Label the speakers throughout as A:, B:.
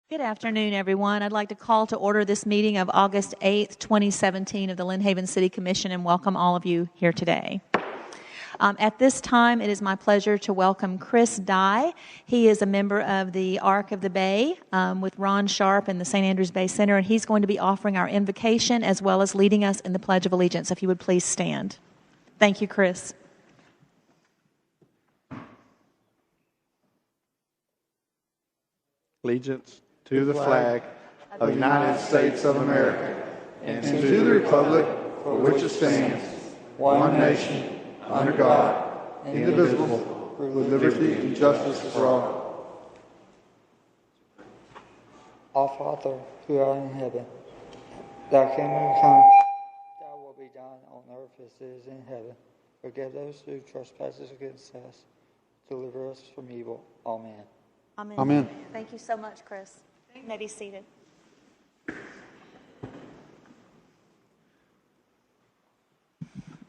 A: Good afternoon, everyone. I'd like to call to order this meeting of August 8th, 2017 of the Lynn Haven City Commission and welcome all of you here today. At this time, it is my pleasure to welcome Chris Dye. He is a member of the Ark of the Bay with Ron Sharp and the St. Andrews Bay Center, and he's going to be offering our invocation as well as leading us in the Pledge of Allegiance. If you would please stand. Thank you, Chris.
B: Allegiance to the flag of the United States of America and to the republic for which it stands, one nation, under God, indivisible, with liberty and justice for all.
C: Our Father, who art in heaven, thy kingdom come, thy will be done on earth as it is in heaven. Forgive those who trespass against us. Deliver us from evil. Amen.
A: Amen.
B: Amen.
A: Thank you so much, Chris. You may be seated.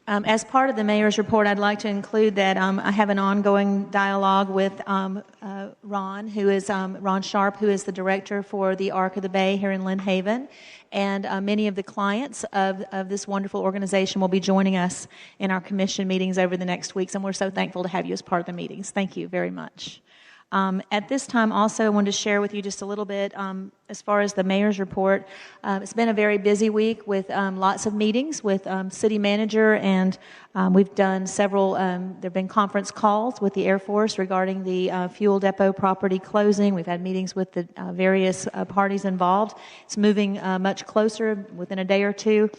A: As part of the mayor's report, I'd like to include that I have an ongoing dialogue with Ron, who is Ron Sharp, who is the director for the Ark of the Bay here in Lynn Haven, and many of the clients of this wonderful organization will be joining us in our commission meetings over the next weeks, and we're so thankful to have you as part of the meetings. Thank you very much. At this time, also, I wanted to share with you just a little bit as far as the mayor's report. It's been a very busy week with lots of meetings with city manager, and we've done several, there have been conference calls with the Air Force regarding the fuel depot property closing. We've had meetings with the various parties involved. It's moving much closer within a day or two.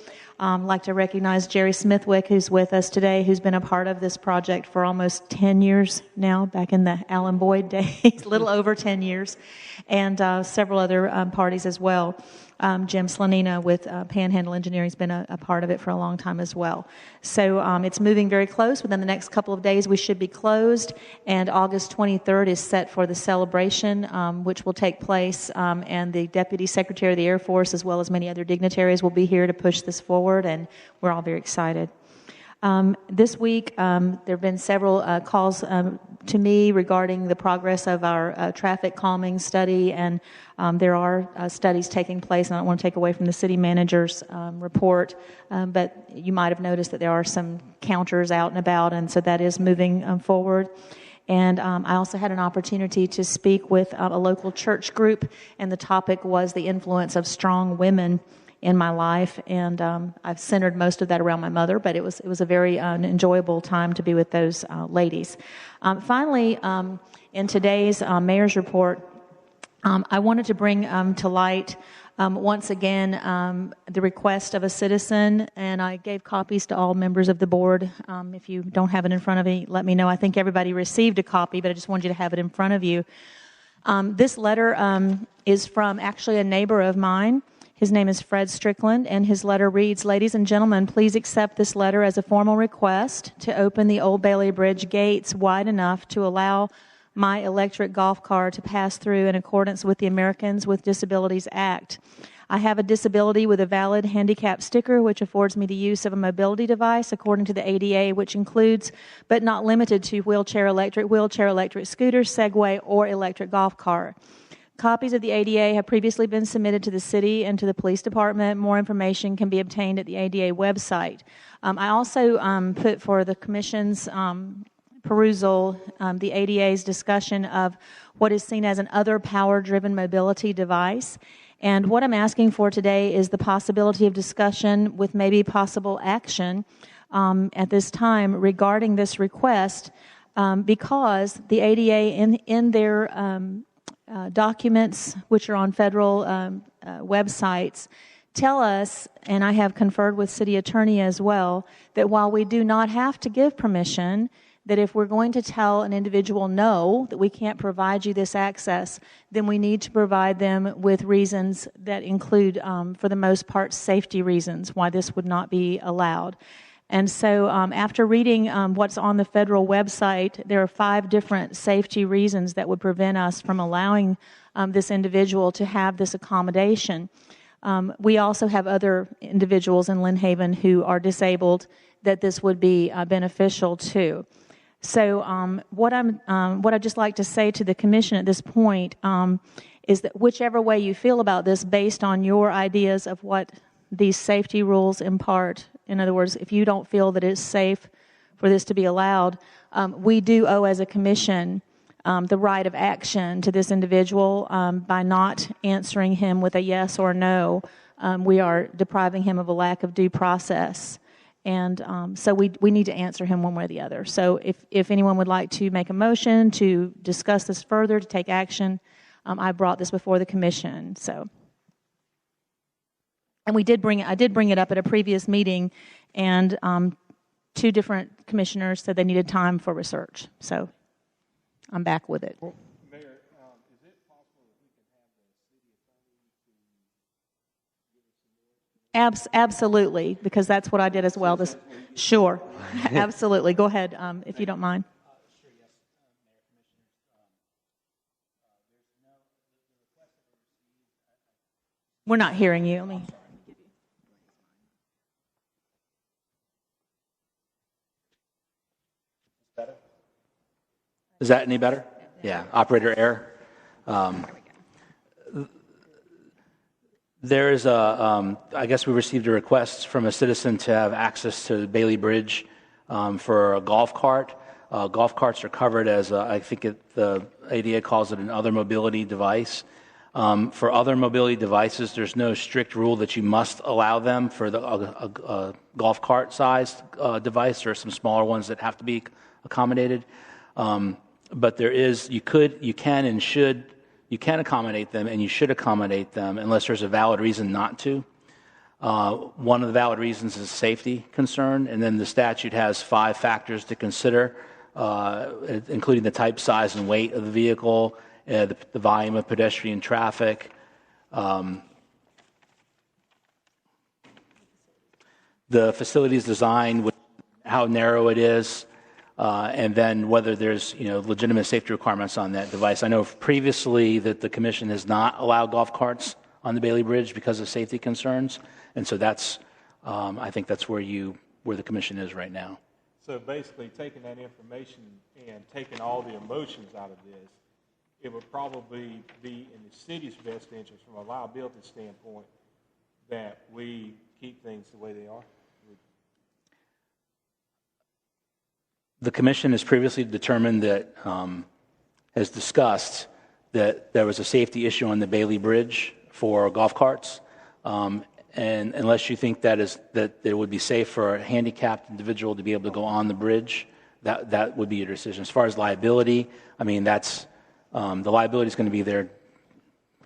A: I'd like to recognize Jerry Smithwick, who's with us today, who's been a part of this project for almost 10 years now, back in the Alan Boyd days, a little over 10 years, and several other parties as well. Jim Slanina with Panhandle Engineering has been a part of it for a long time as well. So it's moving very close. Within the next couple of days, we should be closed, and August 23rd is set for the celebration, which will take place, and the Deputy Secretary of the Air Force, as well as many other dignitaries, will be here to push this forward, and we're all very excited. This week, there have been several calls to me regarding the progress of our traffic calming study, and there are studies taking place, and I don't want to take away from the city manager's report, but you might have noticed that there are some counters out and about, and so that is moving forward. And I also had an opportunity to speak with a local church group, and the topic was the influence of strong women in my life, and I've centered most of that around my mother, but it was a very enjoyable time to be with those ladies. Finally, in today's mayor's report, I wanted to bring to light once again the request of a citizen, and I gave copies to all members of the board. If you don't have it in front of you, let me know. I think everybody received a copy, but I just wanted you to have it in front of you. This letter is from actually a neighbor of mine. His name is Fred Strickland, and his letter reads, "Ladies and gentlemen, please accept this letter as a formal request to open the Old Bailey Bridge gates wide enough to allow my electric golf cart to pass through in accordance with the Americans with Disabilities Act. I have a disability with a valid handicap sticker, which affords me the use of a mobility device according to the ADA, which includes, but not limited to, wheelchair, electric scooter, Segway, or electric golf cart. Copies of the ADA have previously been submitted to the city and to the police department. More information can be obtained at the ADA website. I also put for the commission's perusal the ADA's discussion of what is seen as an other power-driven mobility device. And what I'm asking for today is the possibility of discussion with maybe possible action at this time regarding this request, because the ADA in their documents, which are on federal websites, tell us, and I have conferred with city attorney as well, that while we do not have to give permission, that if we're going to tell an individual no, that we can't provide you this access, then we need to provide them with reasons that include, for the most part, safety reasons why this would not be allowed. And so after reading what's on the federal website, there are 5 different safety reasons that would prevent us from allowing this individual to have this accommodation. We also have other individuals in Lynn Haven who are disabled that this would be beneficial to. So what I'd just like to say to the commission at this point is that whichever way you feel about this, based on your ideas of what these safety rules impart, in other words, if you don't feel that it's safe for this to be allowed, we do owe as a commission the right of action to this individual. By not answering him with a yes or no, we are depriving him of a lack of due process. And so we need to answer him one way or the other. So if anyone would like to make a motion to discuss this further, to take action, I brought this before the commission. So, and I did bring it up at a previous meeting, and 2 different commissioners said they needed time for research. So I'm back with it.
D: Well, Mayor, is it possible that we can have the city attorney to give us some more?
A: Absolutely, because that's what I did as well. Sure, absolutely. Go ahead, if you don't mind.
E: Sure, yes, Mayor, Commissioners.
A: We're not hearing you. Let me.
E: Is that any better? Yeah, operator error. There is I guess we received a request from a citizen to have access to Bailey Bridge for a golf cart. Golf carts are covered as, I think the ADA calls it an other mobility device. For other mobility devices, there's no strict rule that you must allow them. For the golf cart sized device, there are some smaller ones that have to be accommodated. But there is, you can accommodate them, and you should accommodate them unless there's a valid reason not to. One of the valid reasons is safety concern, and then the statute has 5 factors to consider, including the type, size, and weight of the vehicle, the volume of pedestrian traffic, the facility's design, how narrow it is, and then whether there's legitimate safety requirements on that device. I know previously that the commission has not allowed golf carts on the Bailey Bridge because of safety concerns, and so that's I think that's where the commission is right now.
D: So basically, taking that information and taking all the emotions out of this, it would probably be in the city's best interest from a liability standpoint that we keep things the way they are.
E: The commission has previously determined that, has discussed that there was a safety issue on the Bailey Bridge for golf carts, and unless you think that it would be safe for a handicapped individual to be able to go on the bridge, that would be your decision. As far as liability, I mean that's the liability is going to be there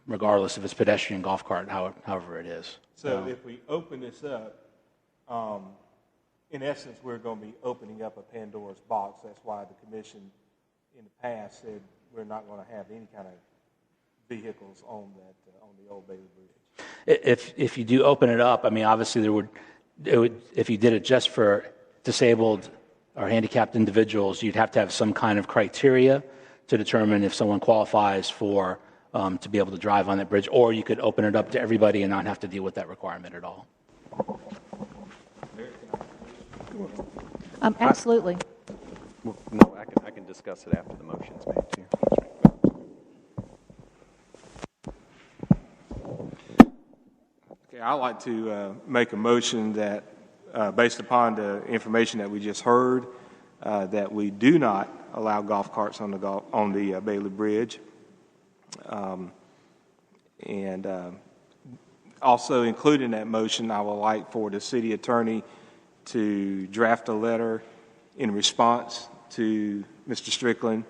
E: regardless if it's pedestrian, golf cart, however it is.
D: So if we open this up, in essence, we're going to be opening up a Pandora's box. That's why the commission in the past said we're not going to have any kind of vehicles on the old Bailey Bridge.
E: If you do open it up, I mean, obviously it would if you did it just for disabled or handicapped individuals, you'd have to have some kind of criteria to determine if someone qualifies for to be able to drive on that bridge, or you could open it up to everybody and not have to deal with that requirement at all.
A: Absolutely.
F: Well, no, I can discuss it after the motion's made too.
D: Okay, I'd like to make a motion that, based upon the information that we just heard, that we do not allow golf carts on the Bailey Bridge, and also included in that motion, I would like for the city attorney to draft a letter in response to Mr. Strickland,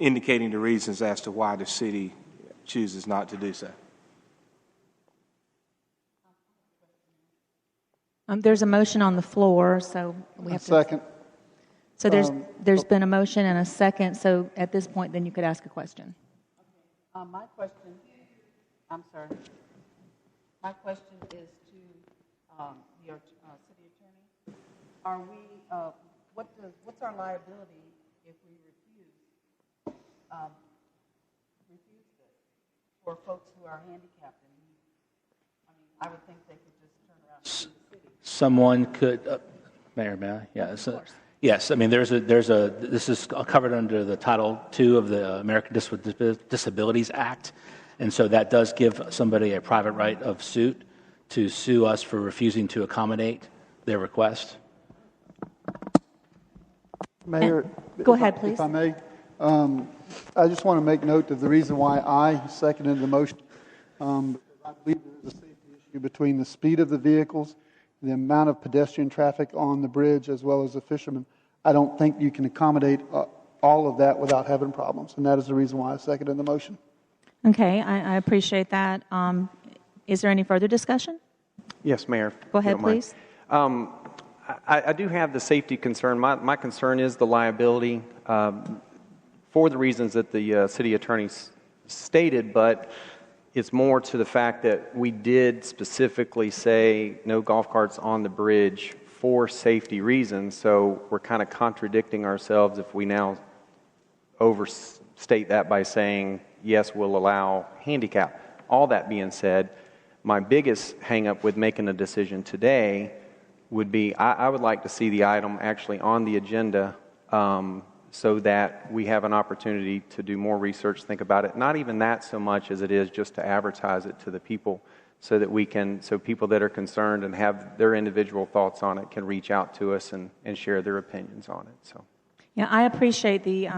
D: indicating the reasons as to why the city chooses not to do so.
A: There's a motion on the floor, so we have to.
B: Second.
A: So there's been a motion and a second. So at this point, then you could ask a question.
G: My question, I'm sorry. My question is to your city attorney. Are we? What's our liability if we refuse this for folks who are handicapped? I would think they could just turn around and sue the city.
E: Someone could, Mayor, may I? Yeah. So, yes. I mean, this is covered under the Title II of the American Disabilities Act, And so that does give somebody a private right of suit to sue us for refusing to accommodate their request.
B: Mayor,
A: Go ahead, please.
B: If I may, I just want to make note of the reason why I seconded the motion. Because I believe there is a safety issue between the speed of the vehicles, the amount of pedestrian traffic on the bridge, as well as the fishermen. I don't think you can accommodate all of that without having problems, and that is the reason why I seconded the motion.
A: Okay, I appreciate that. Is there any further discussion?
F: Yes, Mayor.
A: Go ahead, please.
F: I do have the safety concern. My concern is the liability for the reasons that the city attorney stated, but it's more to the fact that we did specifically say no golf carts on the bridge for safety reasons, so we're kind of contradicting ourselves if we now overstate that by saying, yes, we'll allow handicap. All that being said, my biggest hang-up with making a decision today would be I would like to see the item actually on the agenda so that we have an opportunity to do more research, think about it. Not even that so much as it is just to advertise it to the people so that so people that are concerned and have their individual thoughts on it can reach out to us and share their opinions on it. So.
A: Yeah, I appreciate the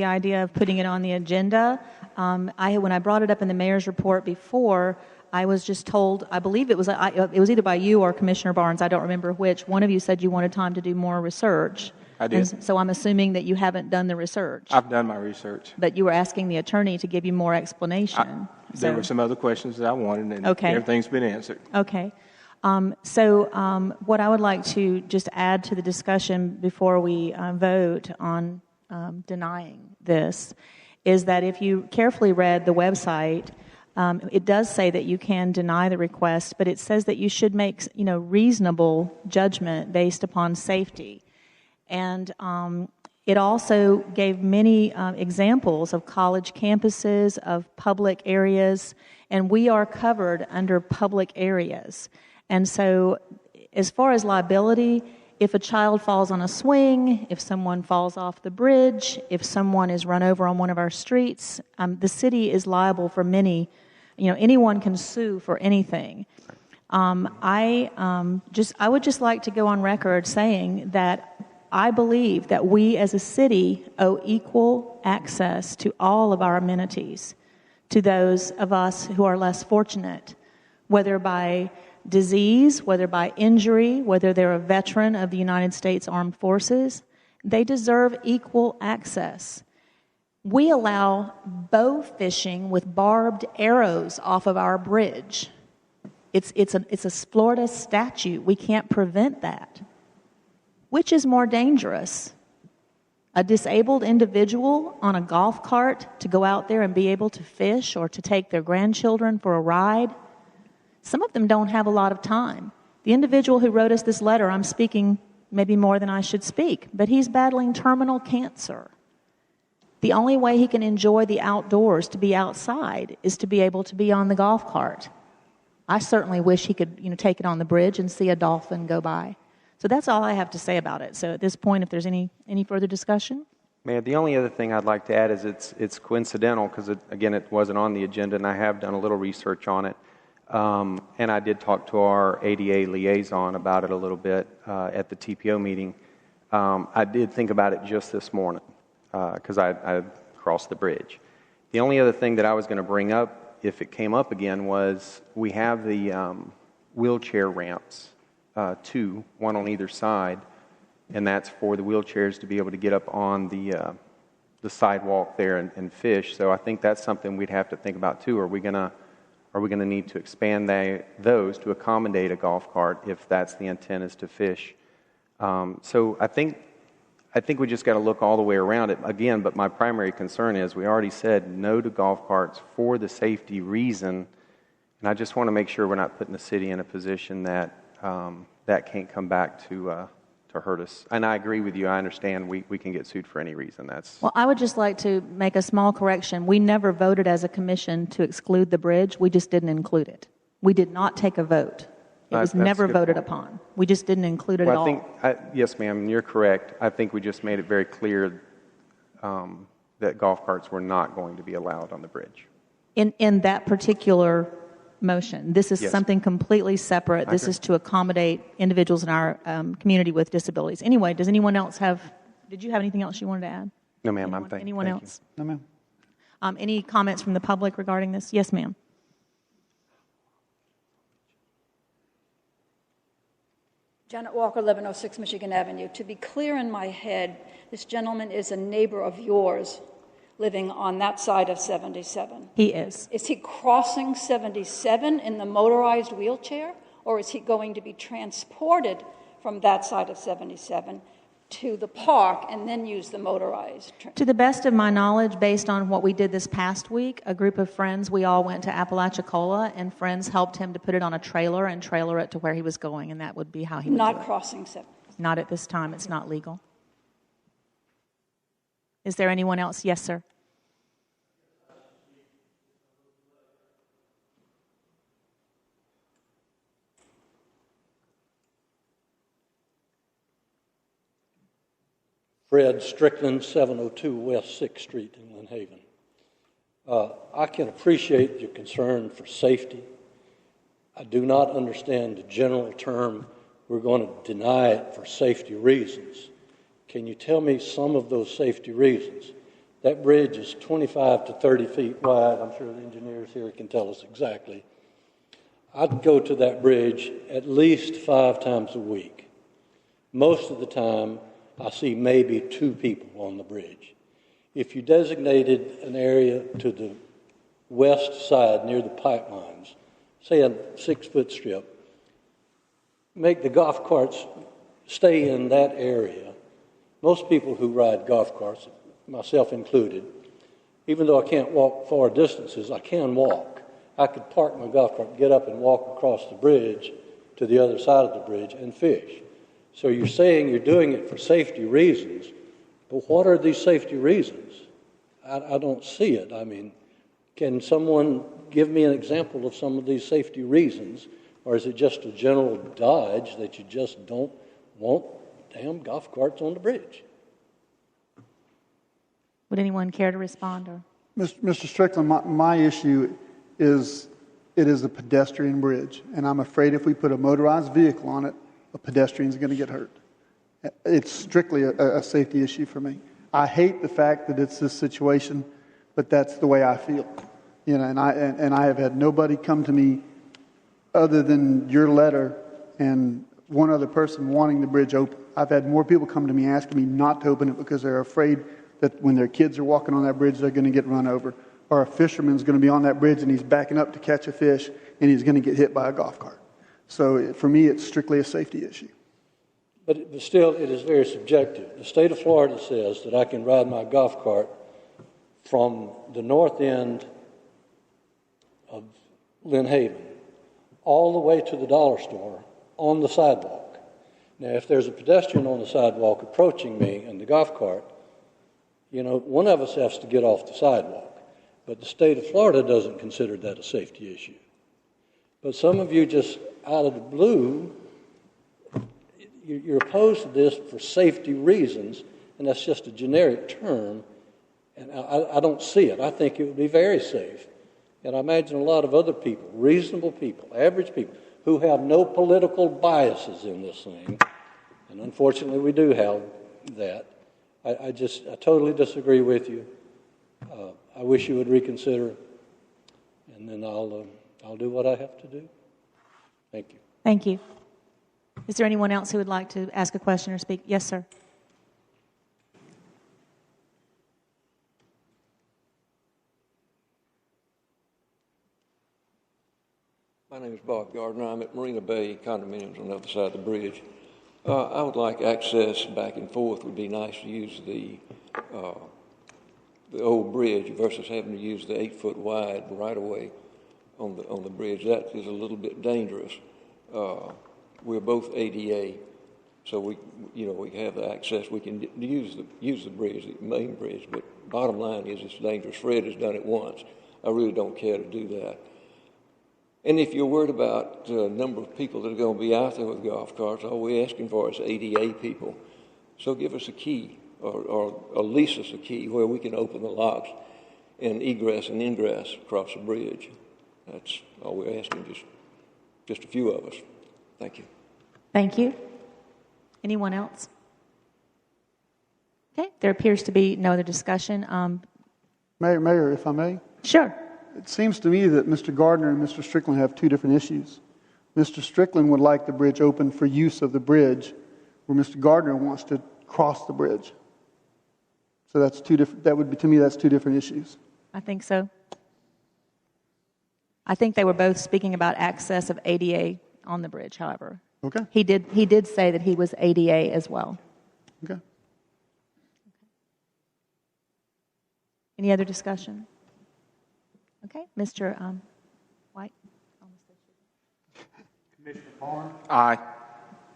A: idea of putting it on the agenda. When I brought it up in the mayor's report before, I was just told, I believe it was either by you or Commissioner Barnes, I don't remember which. One of you said you wanted time to do more research.
D: I did.
A: And so I'm assuming that you haven't done the research.
D: I've done my research.
A: But you were asking the attorney to give you more explanation.
D: There were some other questions that I wanted, and
A: Okay.
D: everything's been answered.
A: Okay. What I would like to just add to the discussion before we vote on denying this is that if you carefully read the website, it does say that you can deny the request, but it says that you should make reasonable judgment based upon safety. And it also gave many examples of college campuses, of public areas, and we are covered under public areas. And so as far as liability, if a child falls on a swing, if someone falls off the bridge, if someone is run over on one of our streets, the city is liable for many. Anyone can sue for anything. I would just like to go on record saying that I believe that we as a city owe equal access to all of our amenities to those of us who are less fortunate, whether by disease, whether by injury, whether they're a veteran of the United States Armed Forces. They deserve equal access. We allow bow fishing with barbed arrows off of our bridge. It's a Florida statute. We can't prevent that. Which is more dangerous? A disabled individual on a golf cart to go out there and be able to fish or to take their grandchildren for a ride? Some of them don't have a lot of time. The individual who wrote us this letter, I'm speaking maybe more than I should speak, but he's battling terminal cancer. The only way he can enjoy the outdoors, to be outside, is to be able to be on the golf cart. I certainly wish he could, take it on the bridge and see a dolphin go by. So that's all I have to say about it. So at this point, if there's any further discussion?
F: Mayor, the only other thing I'd like to add is it's coincidental because, it wasn't on the agenda, and I have done a little research on it. And I did talk to our ADA liaison about it a little bit at the TPO meeting. I did think about it just this morning because I crossed the bridge. The only other thing that I was going to bring up, if it came up again, was we have the wheelchair ramps, one on either side, and that's for the wheelchairs to be able to get up on the sidewalk there and fish. So I think that's something we'd have to think about too. Are we going to need to expand those to accommodate a golf cart if that's the intent is to fish? So I think we just got to look all the way around it again. But my primary concern is we already said no to golf carts for the safety reason, and I just want to make sure we're not putting the city in a position that that can't come back to hurt us. And I agree with you. I understand we can get sued for any reason. Well,
A: I would just like to make a small correction. We never voted as a commission to exclude the bridge. We just didn't include it. We did not take a vote. It was never voted upon. We just didn't include it at all.
F: Yes, ma'am, you're correct. I think we just made it very clear that golf carts were not going to be allowed on the bridge.
A: In that particular motion. This is
F: Yes.
A: something completely separate. This
F: agree.
A: is to accommodate individuals in our community with disabilities. Anyway, does anyone else did you have anything else you wanted to add?
F: No, ma'am,
A: Anyone,
F: I'm thank
A: anyone
F: thank you.
A: else?
B: No, ma'am.
A: Any comments from the public regarding this? Yes, ma'am.
H: Janet Walker, 1106 Michigan Avenue. To be clear in my head, this gentleman is a neighbor of yours living on that side of 77.
A: He is.
H: Is he crossing 77 in the motorized wheelchair, or is he going to be transported from that side of 77 to the park and then use the motorized?
A: To the best of my knowledge, based on what we did this past week, a group of friends, we all went to Apalachicola, and friends helped him to put it on a trailer and trailer it to where he was going, and that would be how he would do
H: Not
A: it.
H: crossing 7.
A: Not at this time. It's not legal. Is there anyone else? Yes, sir.
I: Fred Strickland, 702 West 6th Street in Lynn Haven. I can appreciate your concern for safety. I do not understand the general term, we're going to deny it for safety reasons. Can you tell me some of those safety reasons? That bridge is 25 to 30 feet wide. I'm sure the engineers here can tell us exactly. I'd go to that bridge at least 5 times a week. Most of the time, I see maybe 2 people on the bridge. If you designated an area to the west side near the pipelines, say a 6-foot strip, make the golf carts stay in that area. Most people who ride golf carts, myself included, even though I can't walk far distances, I can walk. I could park my golf cart, get up and walk across the bridge to the other side of the bridge and fish. So you're saying you're doing it for safety reasons, but what are these safety reasons? I don't see it. I mean, can someone give me an example of some of these safety reasons, or is it just a general dodge that you just don't want damn golf carts on the bridge?
A: Would anyone care to respond? Or
B: Mr. Strickland, my issue is it is a pedestrian bridge, and I'm afraid if we put a motorized vehicle on it, a pedestrian is going to get hurt. It's strictly a safety issue for me. I hate the fact that it's this situation, but that's the way I feel. You know, and I have had nobody come to me other than your letter and one other person wanting the bridge open. I've had more people come to me asking me not to open it because they're afraid that when their kids are walking on that bridge, they're going to get run over. Or a fisherman's going to be on that bridge and he's backing up to catch a fish and he's going to get hit by a golf cart. So for me, it's strictly a safety issue.
I: But still, it is very subjective. The state of Florida says that I can ride my golf cart from the north end of Lynn Haven all the way to the dollar store on the sidewalk. Now, if there's a pedestrian on the sidewalk approaching me in the golf cart, you know, one of us has to get off the sidewalk. But the state of Florida doesn't consider that a safety issue. But some of you just out of the blue, you're opposed to this for safety reasons, and that's just a generic term, and I don't see it. I think it would be very safe. And I imagine a lot of other people, reasonable people, average people, who have no political biases in this thing, and unfortunately we do have that. I totally disagree with you. I wish you would reconsider, and then I'll do what I have to do. Thank you.
A: thank you. Is there anyone else who would like to ask a question or speak? Yes, sir.
J: My name is Bob Gardner. I'm at Marina Bay Condominiums on the other side of the bridge. I would like access back and forth. Would be nice to use the old bridge versus having to use the 8-foot wide right away on the bridge. That is a little bit dangerous. We're both ADA, so we have the access. We can use the bridge, the main bridge. But bottom line is, it's dangerous. Fred has done it once. I really don't care to do that. And if you're worried about the number of people that are going to be out there with golf carts, all we're asking for is ADA people. So give us a key or lease us a key where we can open the locks. and egress and ingress across the bridge. That's all we're asking, just a few of us. Thank you.
A: Thank you. Anyone else? Okay, there appears to be no other discussion.
K: Mayor, if I may.
A: Sure.
K: It seems to me that Mr. Gardner and Mr. Strickland have two different issues. Mr. Strickland would like the bridge open for use of the bridge, where Mr. Gardner wants to cross the bridge. So that's two different. That would be, to me, that's two different issues.
A: I think so. I think they were both speaking about access of ADA on the bridge, however.
K: Okay.
A: He did say that he was ADA as well.
K: Okay.
A: Any other discussion? Okay, Mr. White.
B: Commissioner Barnes?
D: Aye.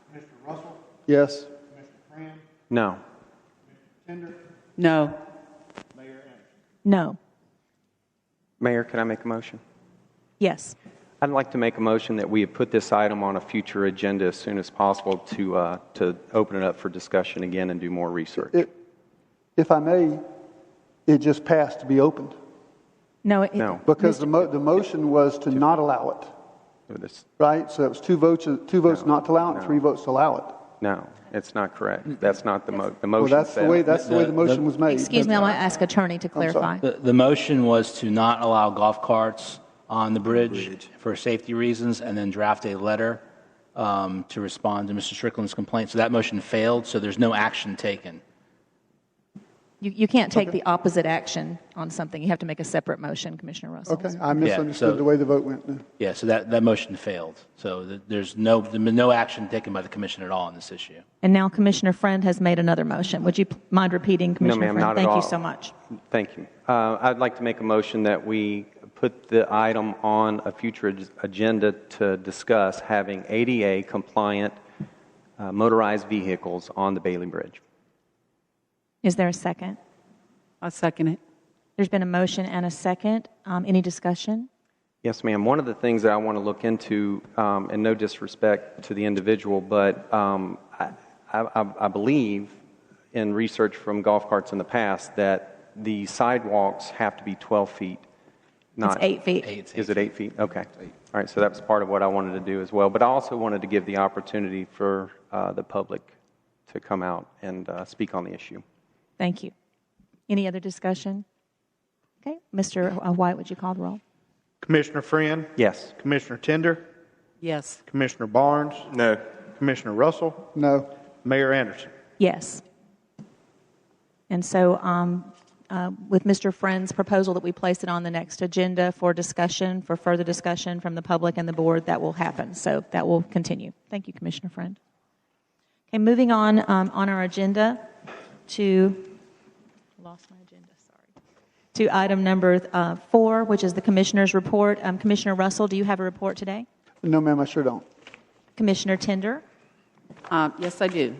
B: Commissioner Russell?
K: Yes.
B: Commissioner Friend?
F: No.
B: Tender?
G: No.
B: Mayor Anderson?
A: No.
F: Mayor, can I make a motion?
A: Yes.
F: I'd like to make a motion that we put this item on a future agenda as soon as possible to open it up for discussion again and do more research.
K: If I may, it just passed to be opened.
A: No.
F: No.
K: Because the motion was to not allow it, right? So it was two votes not to allow it, and 3 votes to allow it.
F: No, it's not correct. That's not the motion.
K: Well, that's the way the motion was made.
A: Excuse me, I want to ask attorney to clarify.
E: The motion was to not allow golf carts on the bridge for safety reasons, and then draft a letter to respond to Mr. Strickland's complaint. So that motion failed, so there's no action taken.
A: You can't take the opposite action on something. You have to make a separate motion, Commissioner Russell.
K: Okay, I misunderstood the way the vote went.
E: Yeah, so that motion failed. So there's no action taken by the commission at all on this issue.
A: And now Commissioner Friend has made another motion. Would you mind repeating, Commissioner
F: No, ma'am,
A: Friend?
F: not at
A: Thank
F: all.
A: you so much.
F: Thank you. I'd like to make a motion that we put the item on a future agenda to discuss having ADA compliant motorized vehicles on the Bailey Bridge.
A: Is there a second?
G: I'll second it.
A: There's been a motion and a second. Any discussion?
F: Yes, ma'am. One of the things that I want to look into, and no disrespect to the individual, but I believe in research from golf carts in the past that the sidewalks have to be 12 feet.
A: It's 8 feet.
F: Is it 8 feet? Okay. All right, so that was part of what I wanted to do as well. But I also wanted to give the opportunity for the public to come out and speak on the issue.
A: Thank you. Any other discussion? Okay. Mr. White, would you call the roll?
B: Commissioner Friend?
F: Yes.
B: Commissioner Tender?
G: Yes.
B: Commissioner Barnes?
D: No.
B: Commissioner Russell?
K: No.
B: Mayor Anderson?
A: Yes. And so with Mr. Friend's proposal that we place it on the next agenda for discussion, for further discussion from the public and the board, that will happen. So that will continue. Thank you, Commissioner Friend. Okay, moving on our agenda to... Lost my agenda, sorry. To item number 4, which is the Commissioner's report. Commissioner Russell, do you have a report today?
K: No, ma'am, I sure don't.
A: Commissioner Tender?
G: Yes, I do.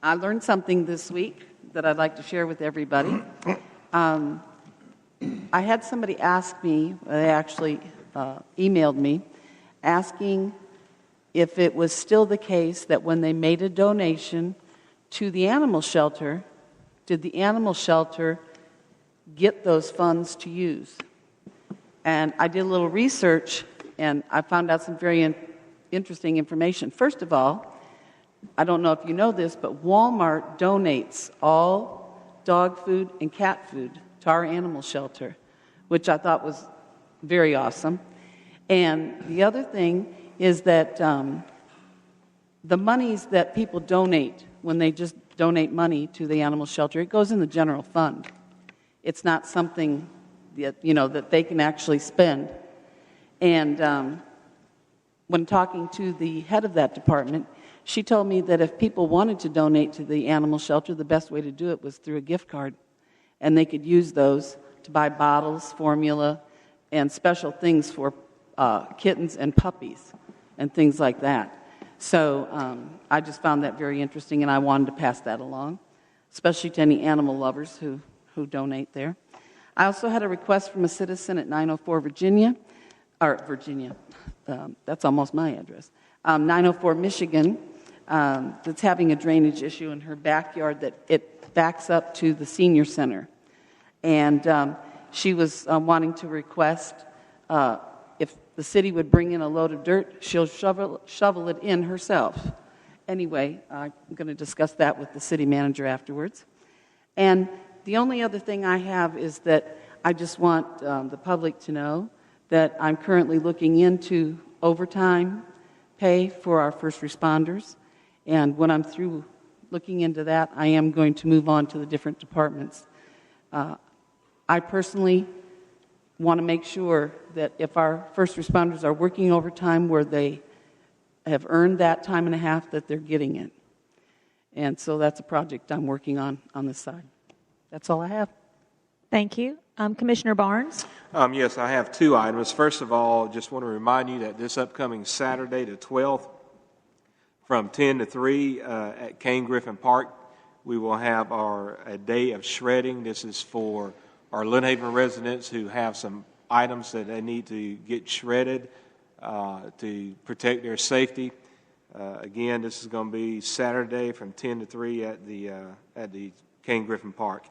G: I learned something this week that I'd like to share with everybody. I had somebody ask me, they actually emailed me, asking if it was still the case that when they made a donation to the animal shelter, did the animal shelter get those funds to use? And I did a little research, and I found out some very interesting information. First of all, I don't know if you know this, but Walmart donates all dog food and cat food to our animal shelter, which I thought was very awesome. And the other thing is that the monies that people donate, when they just donate money to the animal shelter, it goes in the general fund. It's not something that, that they can actually spend. And when talking to the head of that department, she told me that if people wanted to donate to the animal shelter, the best way to do it was through a gift card. And they could use those to buy bottles, formula, and special things for kittens and puppies and things like that. So I just found that very interesting, and I wanted to pass that along, especially to any animal lovers who donate there. I also had a request from a citizen at 904 Virginia, that's almost my address, 904 Michigan, that's having a drainage issue in her backyard that it backs up to the senior center. And she was wanting to request if the city would bring in a load of dirt, she'll shovel it in herself. Anyway, I'm going to discuss that with the city manager afterwards. And the only other thing I have is that I just want the public to know that I'm currently looking into overtime pay for our first responders. And when I'm through looking into that, I am going to move on to the different departments. I personally want to make sure that if our first responders are working overtime where they have earned that time and a half, that they're getting it. And so that's a project I'm working on this side. That's all I have.
A: Thank you. Commissioner Barnes?
D: Yes, I have two items. First of all, just want to remind you that this upcoming Saturday, the 12th, from 10 to 3 at Kane Griffin Park, we will have a day of shredding. This is for our Lynn Haven residents who have some items that they need to get shredded to protect their safety. Again, this is going to be Saturday from 10 to 3 at the Kane Griffin Park.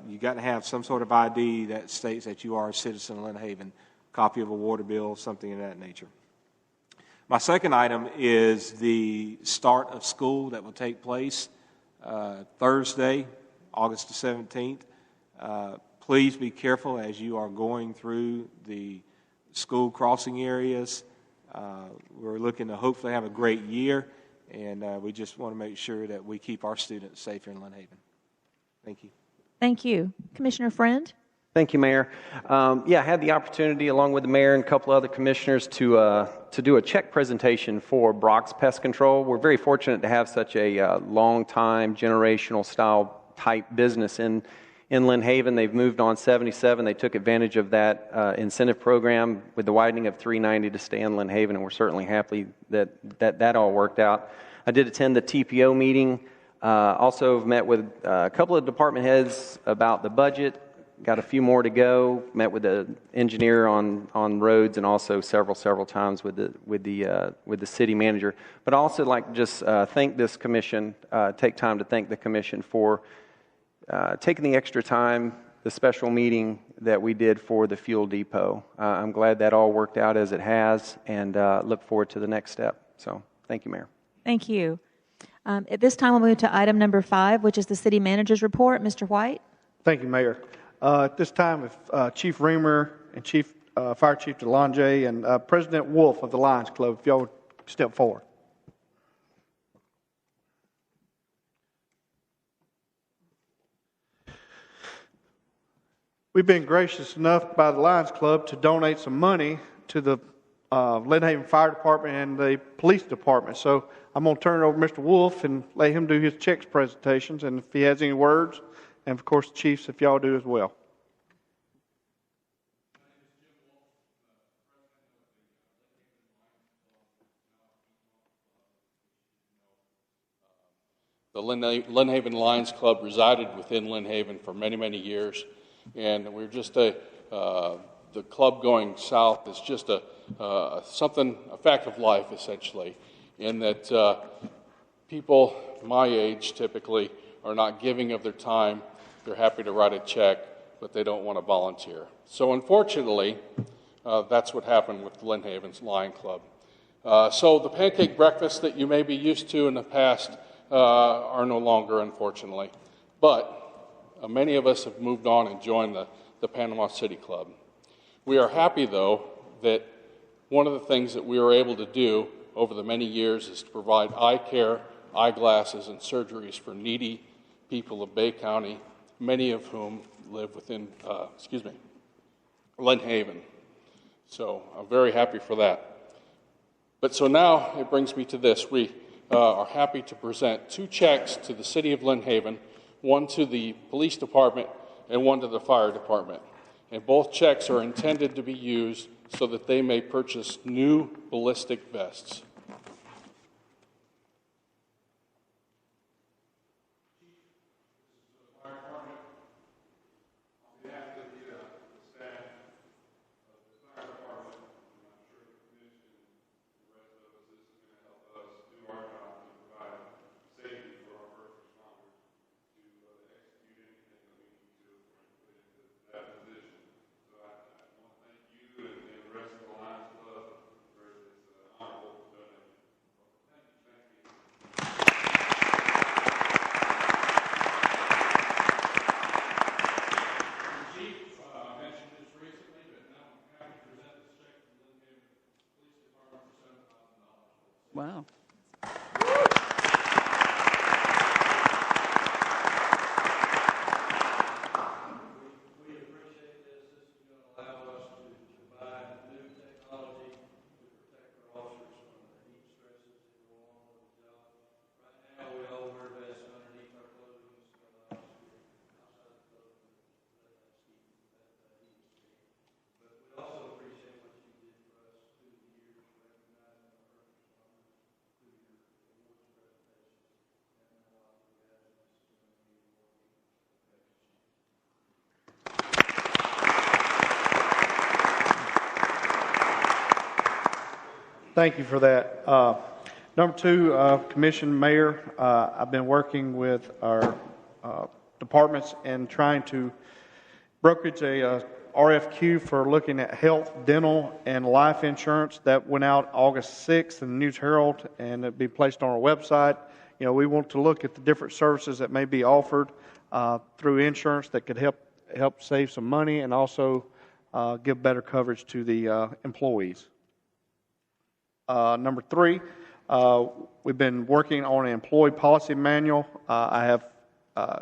D: You got to have some sort of ID that states that you are a citizen of Lynn Haven, copy of a water bill, something of that nature. My second item is the start of school that will take place Thursday, August the 17th. Please be careful as you are going through the school crossing areas. We're looking to hopefully have a great year, and we just want to make sure that we keep our students safe here in Lynn Haven. Thank you.
A: Thank you. Commissioner Friend?
F: Thank you, Mayor. I had the opportunity, along with the mayor and a couple other commissioners, to do a check presentation for Brock's Pest Control. We're very fortunate to have such a long-time, generational style type business in Lynn Haven. They've moved on 77. They took advantage of that incentive program with the widening of 390 to stay in Lynn Haven, and we're certainly happy that all worked out. I did attend the TPO meeting. Also met with a couple of department heads about the budget. Got a few more to go. Met with the engineer on roads, and also several times with the city manager. But I also like to just thank this commission. Take time to thank the commission for taking the extra time, the special meeting that we did for the fuel depot. I'm glad that all worked out as it has, and look forward to the next step. So, thank you, Mayor.
A: Thank you. At this time, we'll move to item number 5, which is the city manager's report. Mr. White?
B: Thank you, Mayor. At this time, if Chief Reamer and Fire Chief DeLonge and President Wolf of the Lions Club, if y'all would step forward. We've been gracious enough by the Lions Club to donate some money to the Lynn Haven Fire Department and the Police Department. So I'm going to turn it over to Mr. Wolf and let him do his checks presentations, and if he has any words, and of course, the Chiefs, if y'all do as well.
L: The Lynn Haven Lions Club resided within Lynn Haven for many years, and we're just the club going south is just a fact of life, essentially, in that people my age typically are not giving of their time. They're happy to write a check, but they don't want to volunteer. So unfortunately, that's what happened with Lynn Haven's Lion Club. So the pancake breakfast that you may be used to in the past are no longer, unfortunately. But many of us have moved on and joined the Panama City Club. We are happy, though, that one of the things that we were able to do over the many years is to provide eye care, eyeglasses, and surgeries for needy people of Bay County, many of whom live within, Lynn Haven. So I'm very happy for that. But so now it brings me to this. We are happy to present 2 checks to the city of Lynn Haven, one to the police department and one to the fire department. And both checks are intended to be used so that they may purchase new ballistic vests.
G: Wow.
B: Thank you for that. Number two, Commission Mayor, I've been working with our departments and trying to brokerage a RFQ for looking at health, dental, and life insurance. That went out August 6th in the News Herald, and it'll be placed on our website. You know, we want to look at the different services that may be offered through insurance that could help save some money and also give better coverage to the employees. Number three, we've been working on an employee policy manual. I have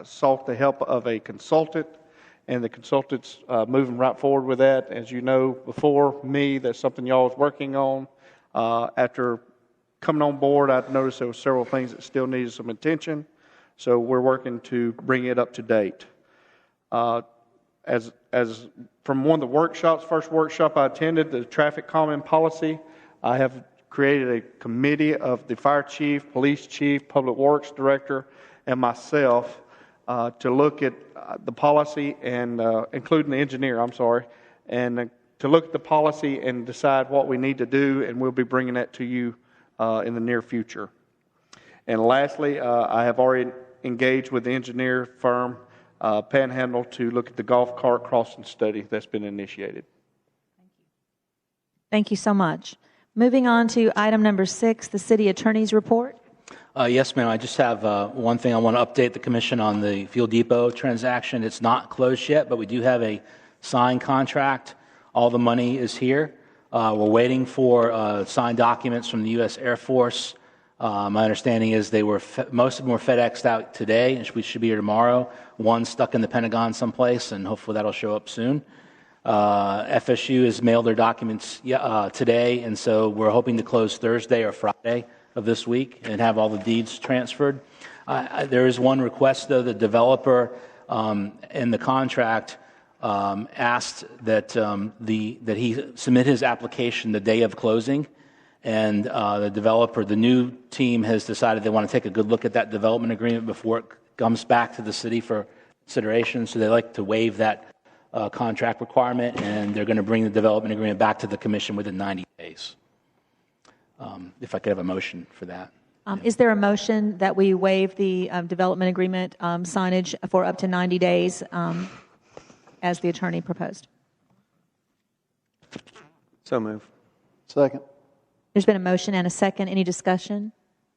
B: sought the help of a consultant, and the consultant's moving right forward with that. As you know, before me, that's something y'all was working on. After coming on board, I noticed there were several things that still needed some attention, so we're working to bring it up to date. As from one of the workshops, first workshop I attended, the traffic calming policy, I have created a committee of the fire chief, police chief, public works director, and myself to look at the policy and including the engineer, and to look at the policy and decide what we need to do, and we'll be bringing that to you in the near future. And lastly, I have already engaged with the engineer firm Panhandle to look at the golf cart crossing study that's been initiated.
A: Thank you so much. Moving on to item number 6, the city attorney's report.
E: Yes, ma'am. I just have one thing I want to update the commission on the Fuel Depot transaction. It's not closed yet, but we do have a signed contract. All the money is here. We're waiting for signed documents from the U.S. Air Force. My understanding is most of them were FedExed out today, and we should be here tomorrow. One stuck in the Pentagon someplace, and hopefully that'll show up soon. FSU has mailed their documents today, and so we're hoping to close Thursday or Friday of this week and have all the deeds transferred. There is one request, though. The developer in the contract asked that he submit his application the day of closing, and the new team has decided they want to take a good look at that development agreement before it comes back to the city for consideration, so they like to waive that contract requirement, and they're going to bring the development agreement back to the commission within 90 days. If I could have a motion for that.
A: Is there a motion that we waive the development agreement signage for up to 90 days as the attorney proposed?
F: So move.
K: Second.
A: There's been a motion and a second. Any discussion?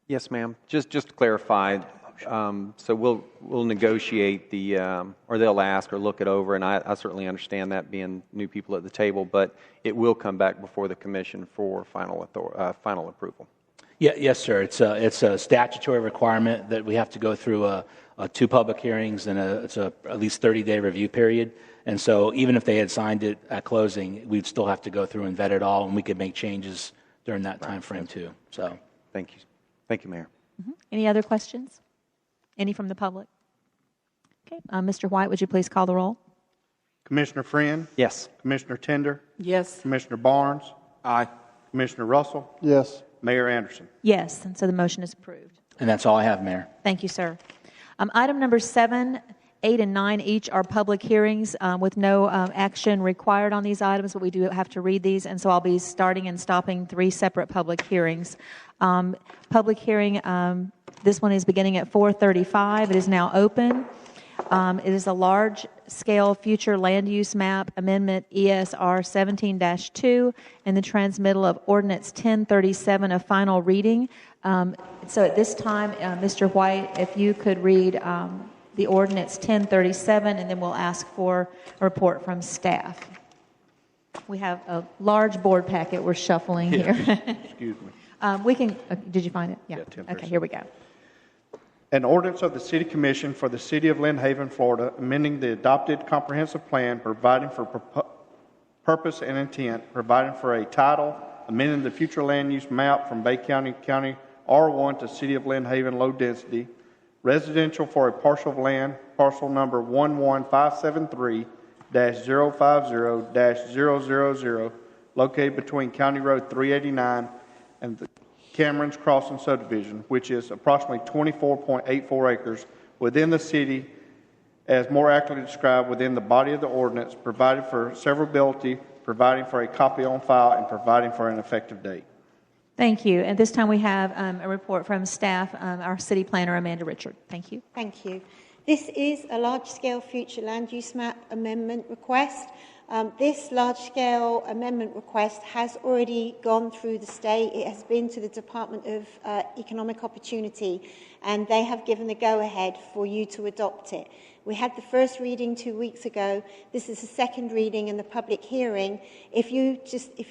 F: Yes, ma'am. Just to clarify, so we'll negotiate or they'll ask or look it over, and I certainly understand that being new people at the table, but it will come back before the commission for final approval.
E: Yeah, yes, sir. It's a statutory requirement that we have to go through 2 public hearings and it's a at least 30-day review period. And so even if they had signed it at closing, we'd still have to go through and vet it all, and we could make changes during that time frame too. So,
F: thank you, Mayor.
A: Mm-hmm. Any other questions? Any from the public? Okay, Mr. White, would you please call the roll?
B: Commissioner Friend?
F: Yes.
B: Commissioner Tender?
G: Yes.
B: Commissioner Barnes?
D: Aye.
B: Commissioner Russell?
K: Yes.
B: Mayor Anderson?
A: Yes, and so the motion is approved.
E: and that's all I have, Mayor.
A: Thank you, sir. Item number 7, 8, and 9 each are public hearings with no action required on these items, but we do have to read these, and so I'll be starting and stopping 3 separate public hearings. Public hearing, this one is beginning at 4:35. It is now open. It is a large-scale future land use map amendment ESR 17-2 and the transmittal of Ordinance 1037 of final reading. So at this time, Mr. White, if you could read the Ordinance 1037, and then we'll ask for a report from staff. We have a large board packet we're shuffling here.
B: Excuse me.
A: We can, did you find it? Yeah.
B: 10%.
A: Okay, here we go.
B: An ordinance of the City Commission for the City of Lynn Haven, Florida, amending the adopted comprehensive plan, providing for purpose and intent, providing for a title, amending the future land use map from Bay County, County R1 to City of Lynn Haven low density, residential for a parcel of land, parcel number 11573-050-000, located between County Road 389 and the Cameron's Crossing subdivision, which is approximately 24.84 acres within the city, as more accurately described within the body of the ordinance, provided for severability, providing for a copy on file, and providing for an effective date.
A: Thank you. At this time, we have a report from staff, our city planner, Amanda Richard. Thank you.
M: Thank you. This is a large-scale future land use map amendment request. This large-scale amendment request has already gone through the state. It has been to the Department of Economic Opportunity, and they have given the go-ahead for you to adopt it. We had the first reading 2 weeks ago. This is the second reading and the public hearing. If you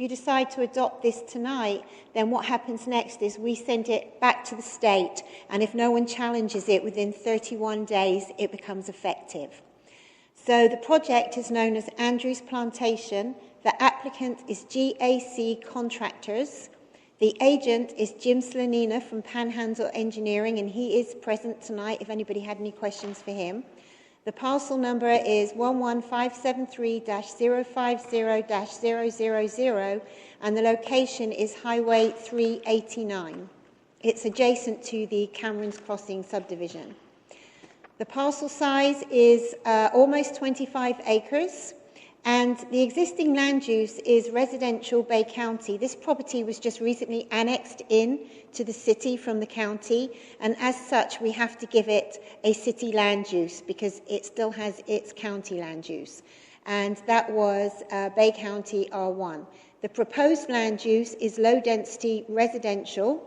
M: decide to adopt this tonight, then what happens next is we send it back to the state, and if no one challenges it within 31 days, it becomes effective. So the project is known as Andrews Plantation. The applicant is GAC Contractors. The agent is Jim Slanina from Panhandle Engineering, and he is present tonight if anybody had any questions for him. The parcel number is 11573-050-000, and the location is Highway 389. It's adjacent to the Cameron's Crossing subdivision. The parcel size is almost 25 acres, and the existing land use is residential Bay County. This property was just recently annexed in to the city from the county, and as such, we have to give it a city land use because it still has its county land use, and that was Bay County R1. The proposed land use is low-density residential.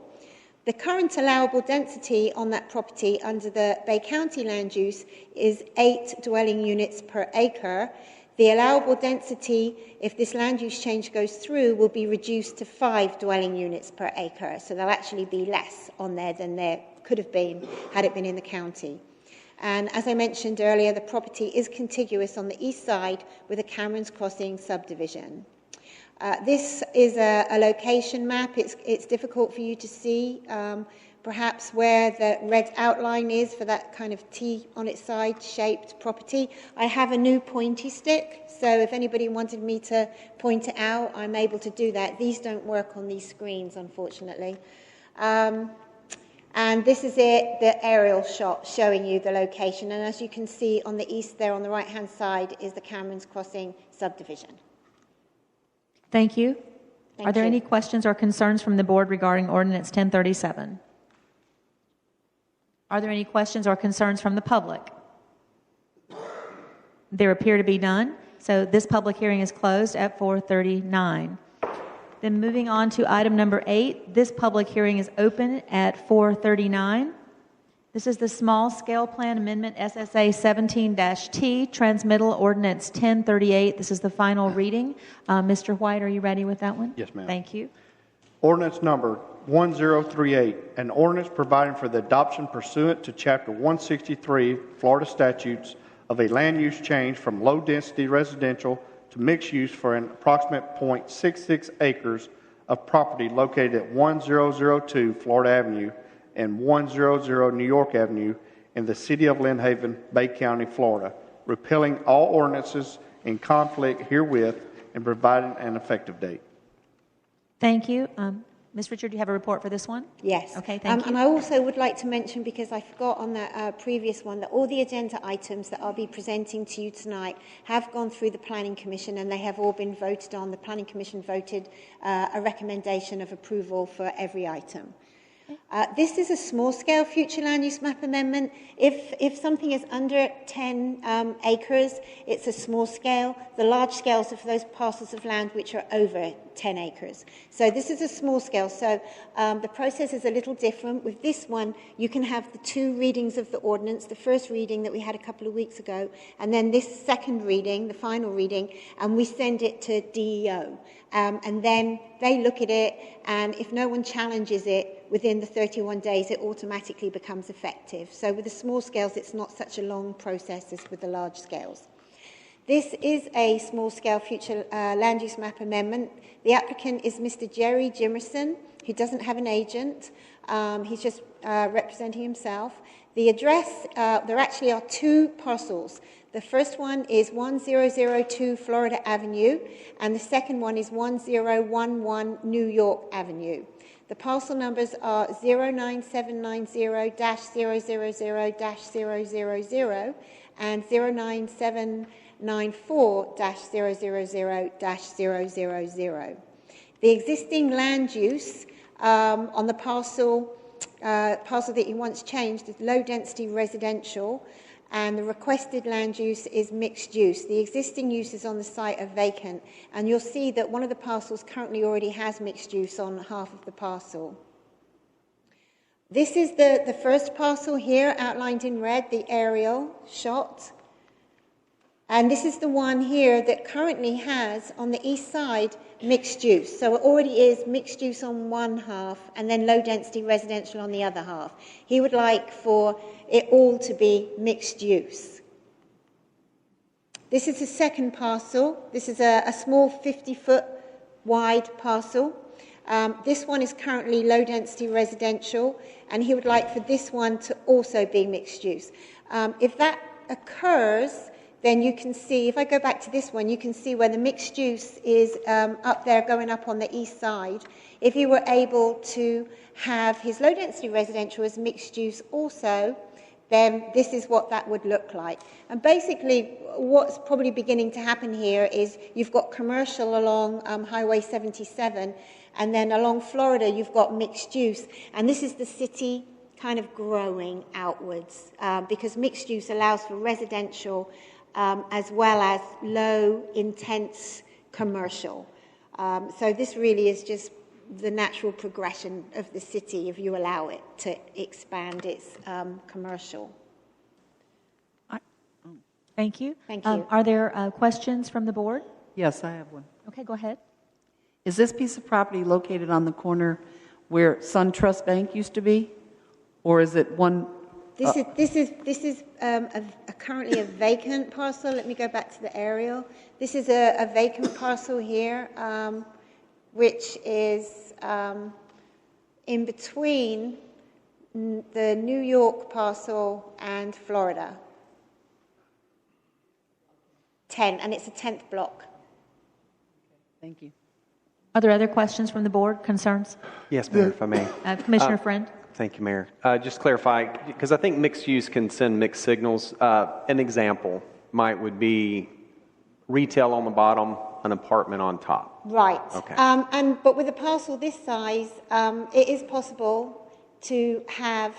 M: The current allowable density on that property under the Bay County land use is 8 dwelling units per acre. The allowable density, if this land use change goes through, will be reduced to 5 dwelling units per acre. So there'll actually be less on there than there could have been had it been in the county. And as I mentioned earlier, the property is contiguous on the east side with the Cameron's Crossing subdivision. This is a location map. It's difficult for you to see perhaps where the red outline is for that kind of T on its side shaped property. I have a new pointy stick, so if anybody wanted me to point it out, I'm able to do that. These don't work on these screens, unfortunately. And this is it, the aerial shot showing you the location. And as you can see on the east there on the right-hand side is the Cameron's Crossing subdivision.
A: Thank you. Are there
M: you.
A: any questions or concerns from the board regarding Ordinance 1037? Are there any questions or concerns from the public? There appear to be none, so this public hearing is closed at 4:39. Then moving on to item number 8, this public hearing is open at 4:39. This is the Small Scale Plan Amendment SSA 17-T, Transmittal Ordinance 1038. This is the final reading. Mr. White, are you ready with that one?
B: Yes, ma'am.
A: Thank you.
B: Ordinance number 1038, an ordinance providing for the adoption pursuant to Chapter 163 Florida statutes of a land use change from low-density residential to mixed use for an approximate 0.66 acres of property located at 1002 Florida Avenue and 100 New York Avenue in the city of Lynn Haven, Bay County, Florida, repealing all ordinances in conflict herewith and providing an effective date.
A: Thank you. Ms. Richard, do you have a report for this one?
M: Yes.
A: Okay, thank you.
M: And I also would like to mention, because I forgot on that previous one, that all the agenda items that I'll be presenting to you tonight have gone through the Planning Commission and they have all been voted on. The Planning Commission voted a recommendation of approval for every item. This is a small-scale future land use map amendment. If something is under 10 acres, it's a small scale. The large scales are for those parcels of land which are over 10 acres. So this is a small scale. So the process is a little different. With this one, you can have the two readings of the ordinance, the first reading that we had a couple of weeks ago, and then this second reading, the final reading, and we send it to DEO. And then they look at it, and if no one challenges it, within the 31 days, it automatically becomes effective. So with the small scales, it's not such a long process as with the large scales. This is a small-scale future land use map amendment. The applicant is Mr. Jerry Jimerson, who doesn't have an agent. He's just representing himself. The address, there actually are two parcels. The first one is 1002 Florida Avenue, and the second one is 1011 New York Avenue. The parcel numbers are 09790-000-000 and 09794-000-000. The existing land use on the parcel that you once changed is low-density residential, and the requested land use is mixed use. The existing uses on the site are vacant, and you'll see that one of the parcels currently already has mixed use on half of the parcel. This is the first parcel here, outlined in red, the aerial shot. And this is the one here that currently has, on the east side, mixed use. So it already is mixed use on one half and then low-density residential on the other half. He would like for it all to be mixed use. This is the second parcel. This is a small 50-foot wide parcel. This one is currently low-density residential, and he would like for this one to also be mixed use. If that occurs, then you can see, if I go back to this one, you can see where the mixed use is up there going up on the east side. If he were able to have his low-density residential as mixed use also, then this is what that would look like. And basically, what's probably beginning to happen here is you've got commercial along Highway 77, and then along Florida, you've got mixed use. And this is the city kind of growing outwards, because mixed use allows for residential as well as low, intense commercial. So this really is just the natural progression of the city if you allow it to expand its commercial.
A: Thank you.
M: Thank you.
A: Are there questions from the board?
G: Yes, I have one.
A: Okay, go ahead.
G: Is this piece of property located on the corner where SunTrust Bank used to be? Or is it one?
M: This is currently a vacant parcel. Let me go back to the aerial. This is a vacant parcel here, which is in between the New York parcel and Florida. 10, and it's a 10th block.
G: Thank you.
A: Are there other questions from the board, concerns?
F: Yes, Mayor, if I may.
A: Commissioner Friend?
F: Thank you, Mayor. Just clarify, because I think mixed use can send mixed signals. An example would be retail on the bottom, an apartment on top.
M: Right.
F: Okay.
M: But with a parcel this size, it is possible to have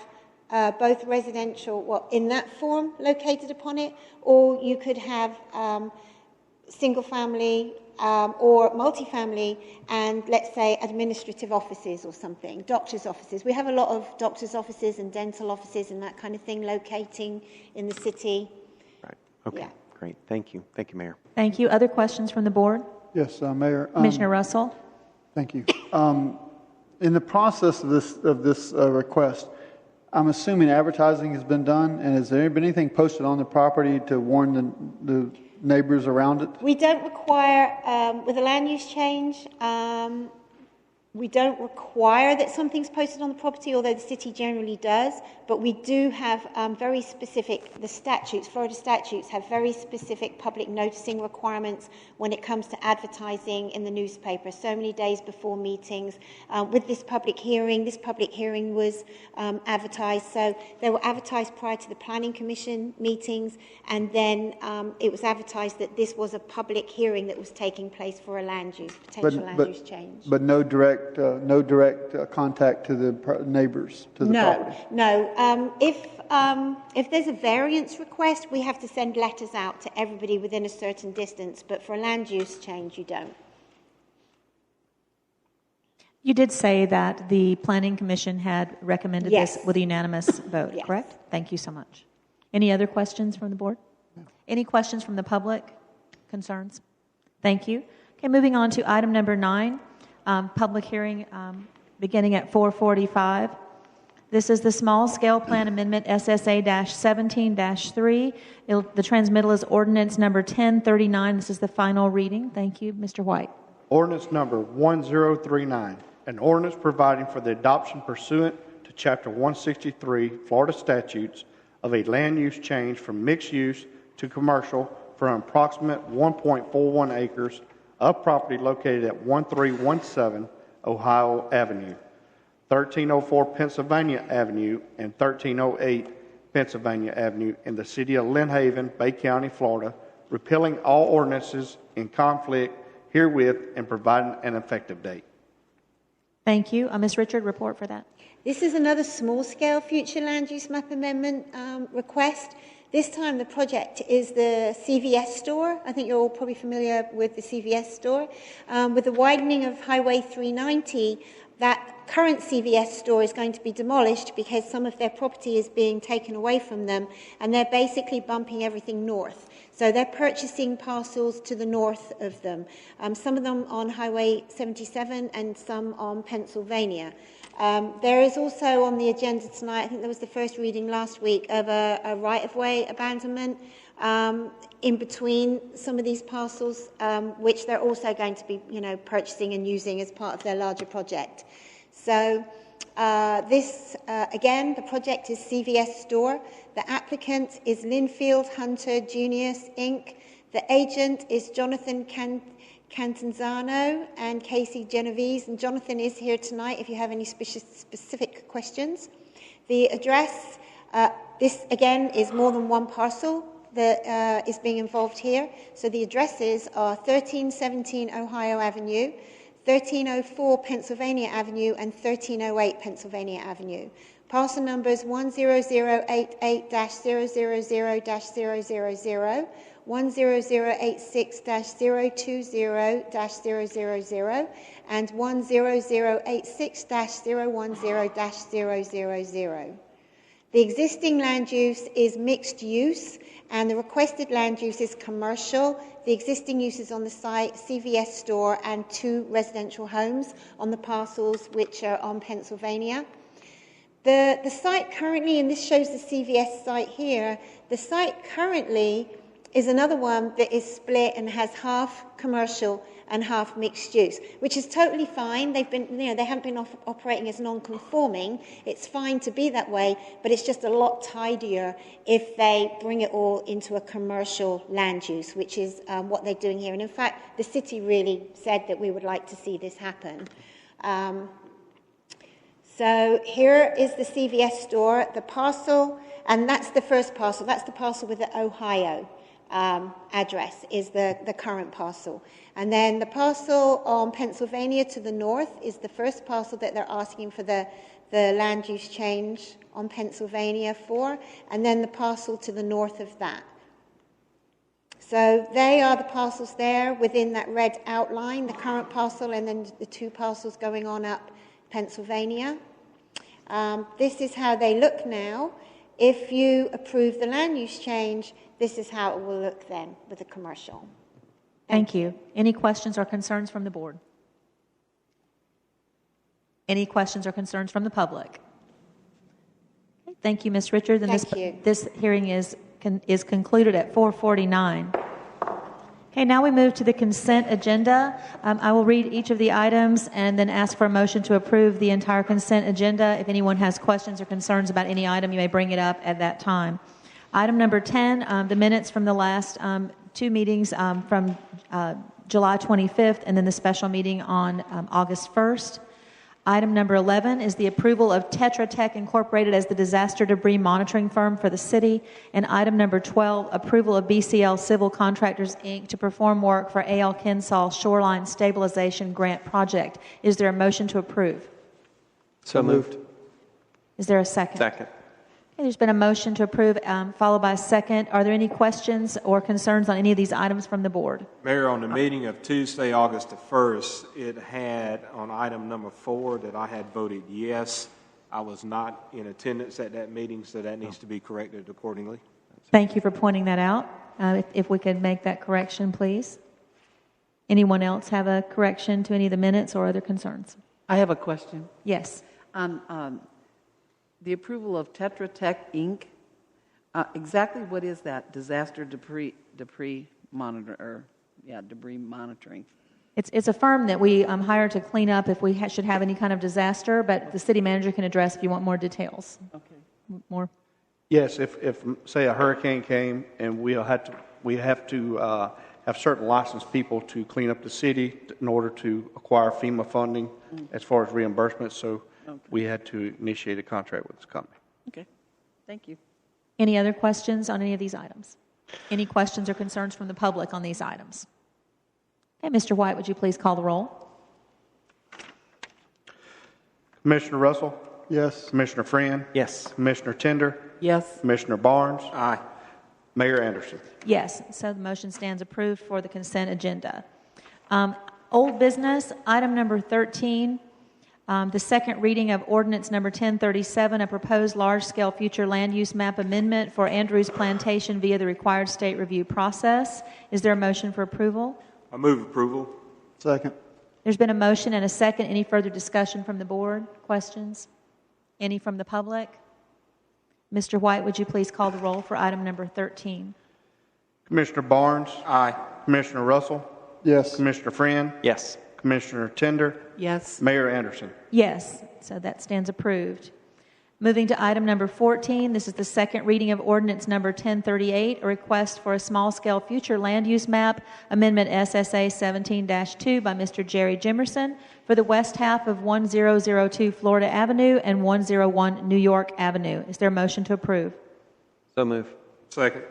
M: both residential, in that form located upon it, or you could have single family or multifamily and, let's say, administrative offices or something, doctor's offices. We have a lot of doctor's offices and dental offices and that kind of thing locating in the city.
F: Right. Okay.
M: Yeah.
F: Great. Thank you. Thank you, Mayor.
A: Thank you. Other questions from the board?
K: Yes, Mayor.
A: Commissioner Russell?
K: Thank you. In the process of this request, I'm assuming advertising has been done, and has there been anything posted on the property to warn the neighbors around it?
M: We don't require, with a land use change, we don't require that something's posted on the property, although the city generally does, but we do have very specific, the statutes, Florida statutes have very specific public noticing requirements when it comes to advertising in the newspaper, so many days before meetings. With this public hearing was advertised, so they were advertised prior to the Planning Commission meetings, and then it was advertised that this was a public hearing that was taking place for a land use, potential land use change.
K: But no direct no direct contact to the neighbors, to the property?
M: No. If there's a variance request, we have to send letters out to everybody within a certain distance, but for a land use change, you don't.
A: You did say that the Planning Commission had recommended
M: Yes.
A: this with a unanimous vote,
M: Yes.
A: correct? Thank you so much. Any other questions from the board? Any questions from the public? Concerns? Thank you. Okay, moving on to item number 9, public hearing beginning at 4:45. This is the small scale plan amendment SSA-17-3. The transmittal is ordinance number 1039. This is the final reading. Thank you. Mr. White.
B: Ordinance number 1039, an ordinance providing for the adoption pursuant to Chapter 163 Florida statutes of a land use change from mixed use to commercial for an approximate 1.41 acres of property located at 1317 Ohio Avenue, 1304 Pennsylvania Avenue, and 1308 Pennsylvania Avenue in the city of Lynn Haven, Bay County, Florida, repealing all ordinances in conflict herewith and providing an effective date.
A: Thank you. Ms. Richard, report for that.
M: This is another small-scale future land use map amendment request. This time the project is the CVS store. I think you're all probably familiar with the CVS store. With the widening of Highway 390, that current CVS store is going to be demolished because some of their property is being taken away from them, and they're basically bumping everything north. So they're purchasing parcels to the north of them, some of them on Highway 77 and some on Pennsylvania. There is also on the agenda tonight, I think there was the first reading last week, of a right-of-way abandonment in between some of these parcels, which they're also going to be, purchasing and using as part of their larger project. So again, the project is CVS Store. The applicant is Linfield Hunter Junius, Inc. The agent is Jonathan Cantanzano and Casey Genovese, and Jonathan is here tonight if you have any specific questions. The address, this again is more than one parcel that is being involved here. So the addresses are 1317 Ohio Avenue, 1304 Pennsylvania Avenue, and 1308 Pennsylvania Avenue. Parcel numbers 10088-000-000, 10086-020-000, and 10086-010-000. The existing land use is mixed use, and the requested land use is commercial. The existing uses on the site, CVS store and 2 residential homes on the parcels which are on Pennsylvania. The site currently, and this shows the CVS site here, the site currently is another one that is split and has half commercial and half mixed use, which is totally fine. They've been, they haven't been operating as non-conforming. It's fine to be that way, but it's just a lot tidier if they bring it all into a commercial land use, which is what they're doing here. And in fact, the city really said that we would like to see this happen. So here is the CVS store, the parcel, and that's the first parcel. That's the parcel with the Ohio address, is the current parcel. And then the parcel on Pennsylvania to the north is the first parcel that they're asking for the land use change on Pennsylvania for, and then the parcel to the north of that. So they are the parcels there within that red outline, the current parcel and then the 2 parcels going on up Pennsylvania. This is how they look now. If you approve the land use change, this is how it will look then with a commercial.
A: Thank you. Any questions or concerns from the board? Any questions or concerns from the public? Okay, thank you, Ms. Richard. And this hearing is concluded at 4:49. Okay, now we move to the consent agenda. I will read each of the items and then ask for a motion to approve the entire consent agenda. If anyone has questions or concerns about any item, you may bring it up at that time. Item number 10, the minutes from the last 2 meetings from July 25th and then the special meeting on August 1st. Item number 11 is the approval of Tetra Tech Incorporated as the disaster debris monitoring firm for the city. And item number 12, approval of BCL Civil Contractors, Inc. to perform work for A.L. Kinsall Shoreline Stabilization Grant Project. Is there a motion to approve?
F: So moved.
A: Is there a second?
F: Second.
A: Okay, there's been a motion to approve, followed by a second. Are there any questions or concerns on any of these items from the board?
D: Mayor, on the meeting of Tuesday, August the 1st, it had on item number 4 that I had voted yes. I was not in attendance at that meeting, so that needs to be corrected accordingly.
A: Thank you for pointing that out. If we could make that correction, please. Anyone else have a correction to any of the minutes or other concerns?
G: I have a question.
A: Yes.
G: The approval of Tetra Tech, Inc., exactly what is that? Disaster debris monitor, debris monitoring.
A: It's a firm that we hire to clean up if we should have any kind of disaster, but the city manager can address if you want more details.
G: Okay.
A: More?
N: Yes, if say a hurricane came and we have to have certain licensed people to clean up the city in order to acquire FEMA funding as far as reimbursement. So we had to initiate a contract with this company.
G: Okay. Thank you.
A: Any other questions on any of these items? Any questions or concerns from the public on these items? Okay, Mr. White, would you please call the roll?
N: Commissioner Russell?
K: Yes.
N: Commissioner Friend?
F: Yes.
N: Commissioner Tender?
G: Yes.
N: Commissioner Barnes?
D: Aye.
N: Mayor Anderson?
A: Yes, so the motion stands approved for the consent agenda. Old business, item number 13, the second reading of ordinance number 1037, a proposed large-scale future land use map amendment for Andrews Plantation via the required state review process. Is there a motion for approval?
D: I move approval.
K: Second.
A: There's been a motion and a second. Any further discussion from the board? Questions? Any from the public? Mr. White, would you please call the roll for item number 13?
N: Commissioner Barnes?
D: Aye.
N: Commissioner Russell?
K: Yes.
N: Commissioner Friend?
F: Yes.
N: Commissioner Tender?
G: Yes.
N: Mayor Anderson?
A: Yes, so that stands approved. Moving to item number 14, this is the second reading of ordinance number 1038, a request for a small-scale future land use map, amendment SSA 17-2 by Mr. Jerry Jimerson for the west half of 1002 Florida Avenue and 101 New York Avenue. Is there a motion to approve?
F: So move.
D: Second.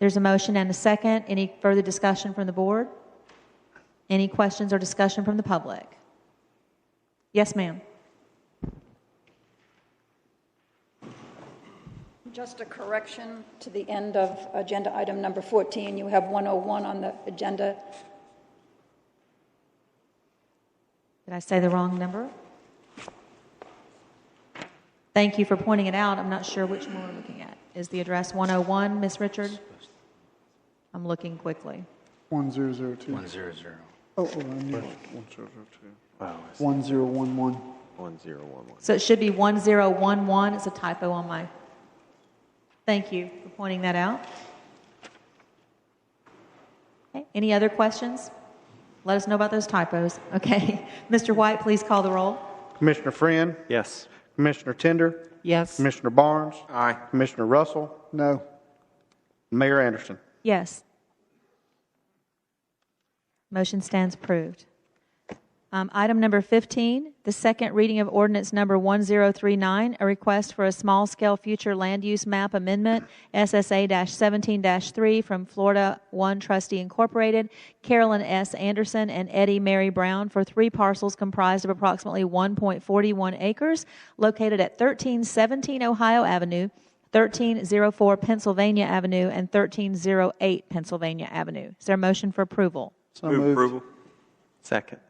A: There's a motion and a second. Any further discussion from the board? Any questions or discussion from the public? Yes, ma'am.
H: Just a correction to the end of agenda item number 14. You have 101 on the agenda.
A: Did I say the wrong number? Thank you for pointing it out. I'm not sure which one we're looking at. Is the address 101, Ms. Richard? I'm looking quickly.
K: 1002.
E: 100.
K: Oh, I knew it.
N: 1002.
F: Wow.
K: 1011.
F: 1011.
A: So it should be 1011. It's a typo on my... Thank you for pointing that out. Okay. Any other questions? Let us know about those typos. Okay. Mr. White, please call the roll.
N: Commissioner Friend?
F: Yes.
N: Commissioner Tender?
G: Yes.
N: Commissioner Barnes?
D: Aye.
N: Commissioner Russell?
K: No.
N: Mayor Anderson?
A: Yes. Motion stands approved. Item number 15, the second reading of ordinance number 1039, a request for a small-scale future land use map amendment, SSA-17-3 from Florida One Trustee Incorporated, Carolyn S. Anderson and Eddie Mary Brown for 3 parcels comprised of approximately 1.41 acres located at 1317 Ohio Avenue, 1304 Pennsylvania Avenue, and 1308 Pennsylvania Avenue. Is there a motion for approval?
K: So
D: Move
K: moved.
D: approval.
F: Second.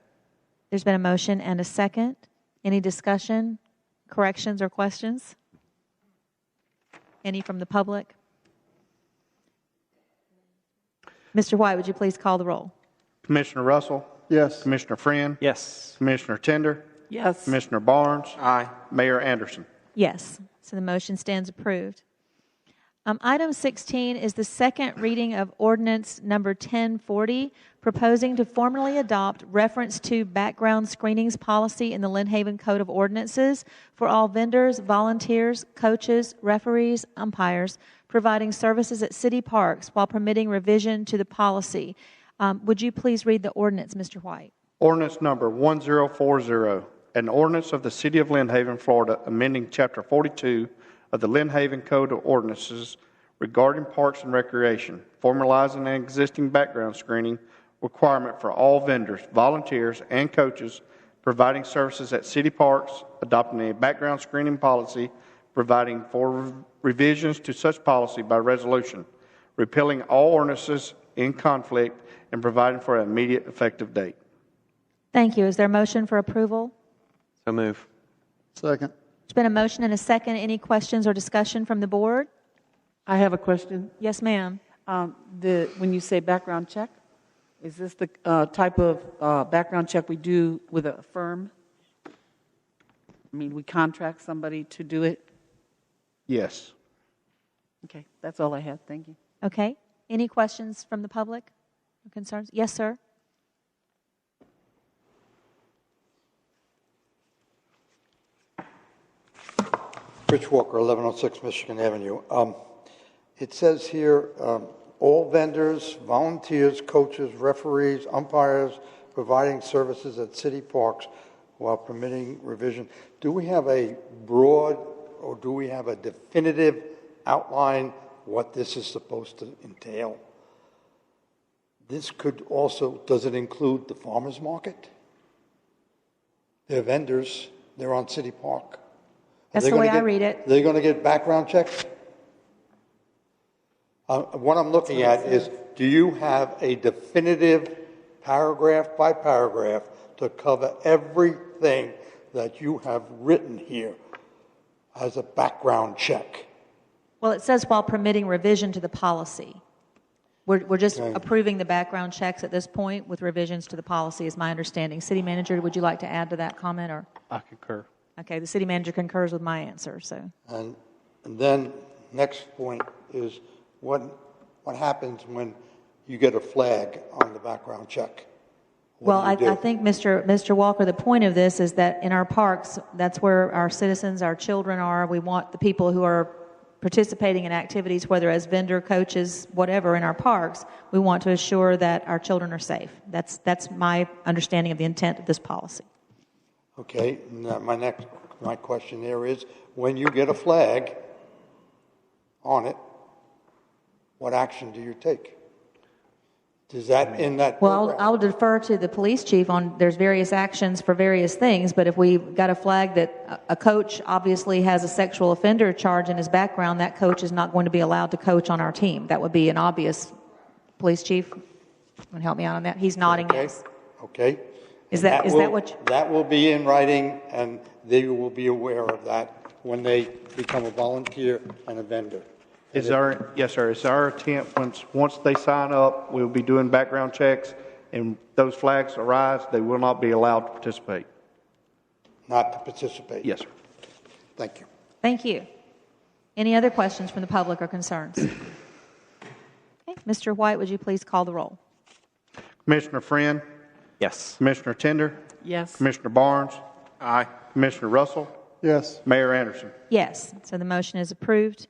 A: There's been a motion and a second. Any discussion, corrections, or questions? Any from the public? Mr. White, would you please call the roll?
N: Commissioner Russell?
K: Yes.
N: Commissioner Friend?
F: Yes.
N: Commissioner Tender?
G: Yes.
N: Commissioner Barnes?
D: Aye.
N: Mayor Anderson?
A: Yes. So the motion stands approved. Item 16 is the second reading of ordinance number 1040, proposing to formally adopt reference to background screenings policy in the Lynn Haven Code of Ordinances for all vendors, volunteers, coaches, referees, umpires, providing services at city parks while permitting revision to the policy. Would you please read the ordinance, Mr. White?
N: Ordinance number 1040, an ordinance of the City of Lynn Haven, Florida, amending Chapter 42 of the Lynn Haven Code of Ordinances regarding parks and recreation, formalizing an existing background screening requirement for all vendors, volunteers, and coaches providing services at city parks, adopting a background screening policy, providing for revisions to such policy by resolution, repealing all ordinances in conflict, and providing for an immediate effective date.
A: Thank you. Is there a motion for approval?
F: So move.
K: Second.
A: There's been a motion and a second. Any questions or discussion from the board?
G: I have a question.
A: Yes, ma'am.
G: When you say background check, is this the type of background check we do with a firm? I mean, we contract somebody to do it?
N: Yes.
G: Okay, that's all I have. Thank you.
A: Okay. Any questions from the public or concerns? Yes, sir.
O: Rich Walker, 1106 Michigan Avenue. It says here, all vendors, volunteers, coaches, referees, umpires, providing services at city parks while permitting revision. Do we have a broad or do we have a definitive outline what this is supposed to entail? This could also, does it include the farmers market? They're vendors, they're on city park.
A: That's the way I read it.
O: They're going to get background checks? What I'm looking at is, do you have a definitive paragraph by paragraph to cover everything that you have written here as a background check?
A: Well, it says while permitting revision to the policy. We're just approving the background checks at this point with revisions to the policy, is my understanding. City Manager, would you like to add to that comment? Or?
N: I concur.
A: Okay, the City Manager concurs with my answer. So.
O: And then next point is what happens when you get a flag on the background check?
A: Well, I think, Mr. Walker, the point of this is that in our parks, that's where our citizens, our children are. We want the people who are participating in activities, whether as vendor, coaches, whatever, in our parks, we want to assure that our children are safe. That's my understanding of the intent of this policy.
O: Okay, now my question there is, when you get a flag on it, what action do you take? Is that in that
A: Well,
O: program?
A: I'll defer to the police chief on, there's various actions for various things, but if we've got a flag that a coach obviously has a sexual offender charge in his background, that coach is not going to be allowed to coach on our team. That would be an obvious. Police chief, want to help me out on that? He's nodding yes.
O: Okay.
A: Is that what?
O: That will be in writing, and they will be aware of that when they become a volunteer and a vendor.
N: Yes, sir. It's our intent, once they sign up, we'll be doing background checks, and those flags arise, they will not be allowed to participate.
O: Not to participate?
N: Yes, sir.
O: Thank you.
A: Thank you. Any other questions from the public or concerns? Okay. Mr. White, would you please call the roll?
N: Commissioner Friend?
F: Yes.
N: Commissioner Tender?
G: Yes.
N: Commissioner Barnes?
D: Aye.
N: Commissioner Russell?
K: Yes.
N: Mayor Anderson?
A: Yes. So the motion is approved.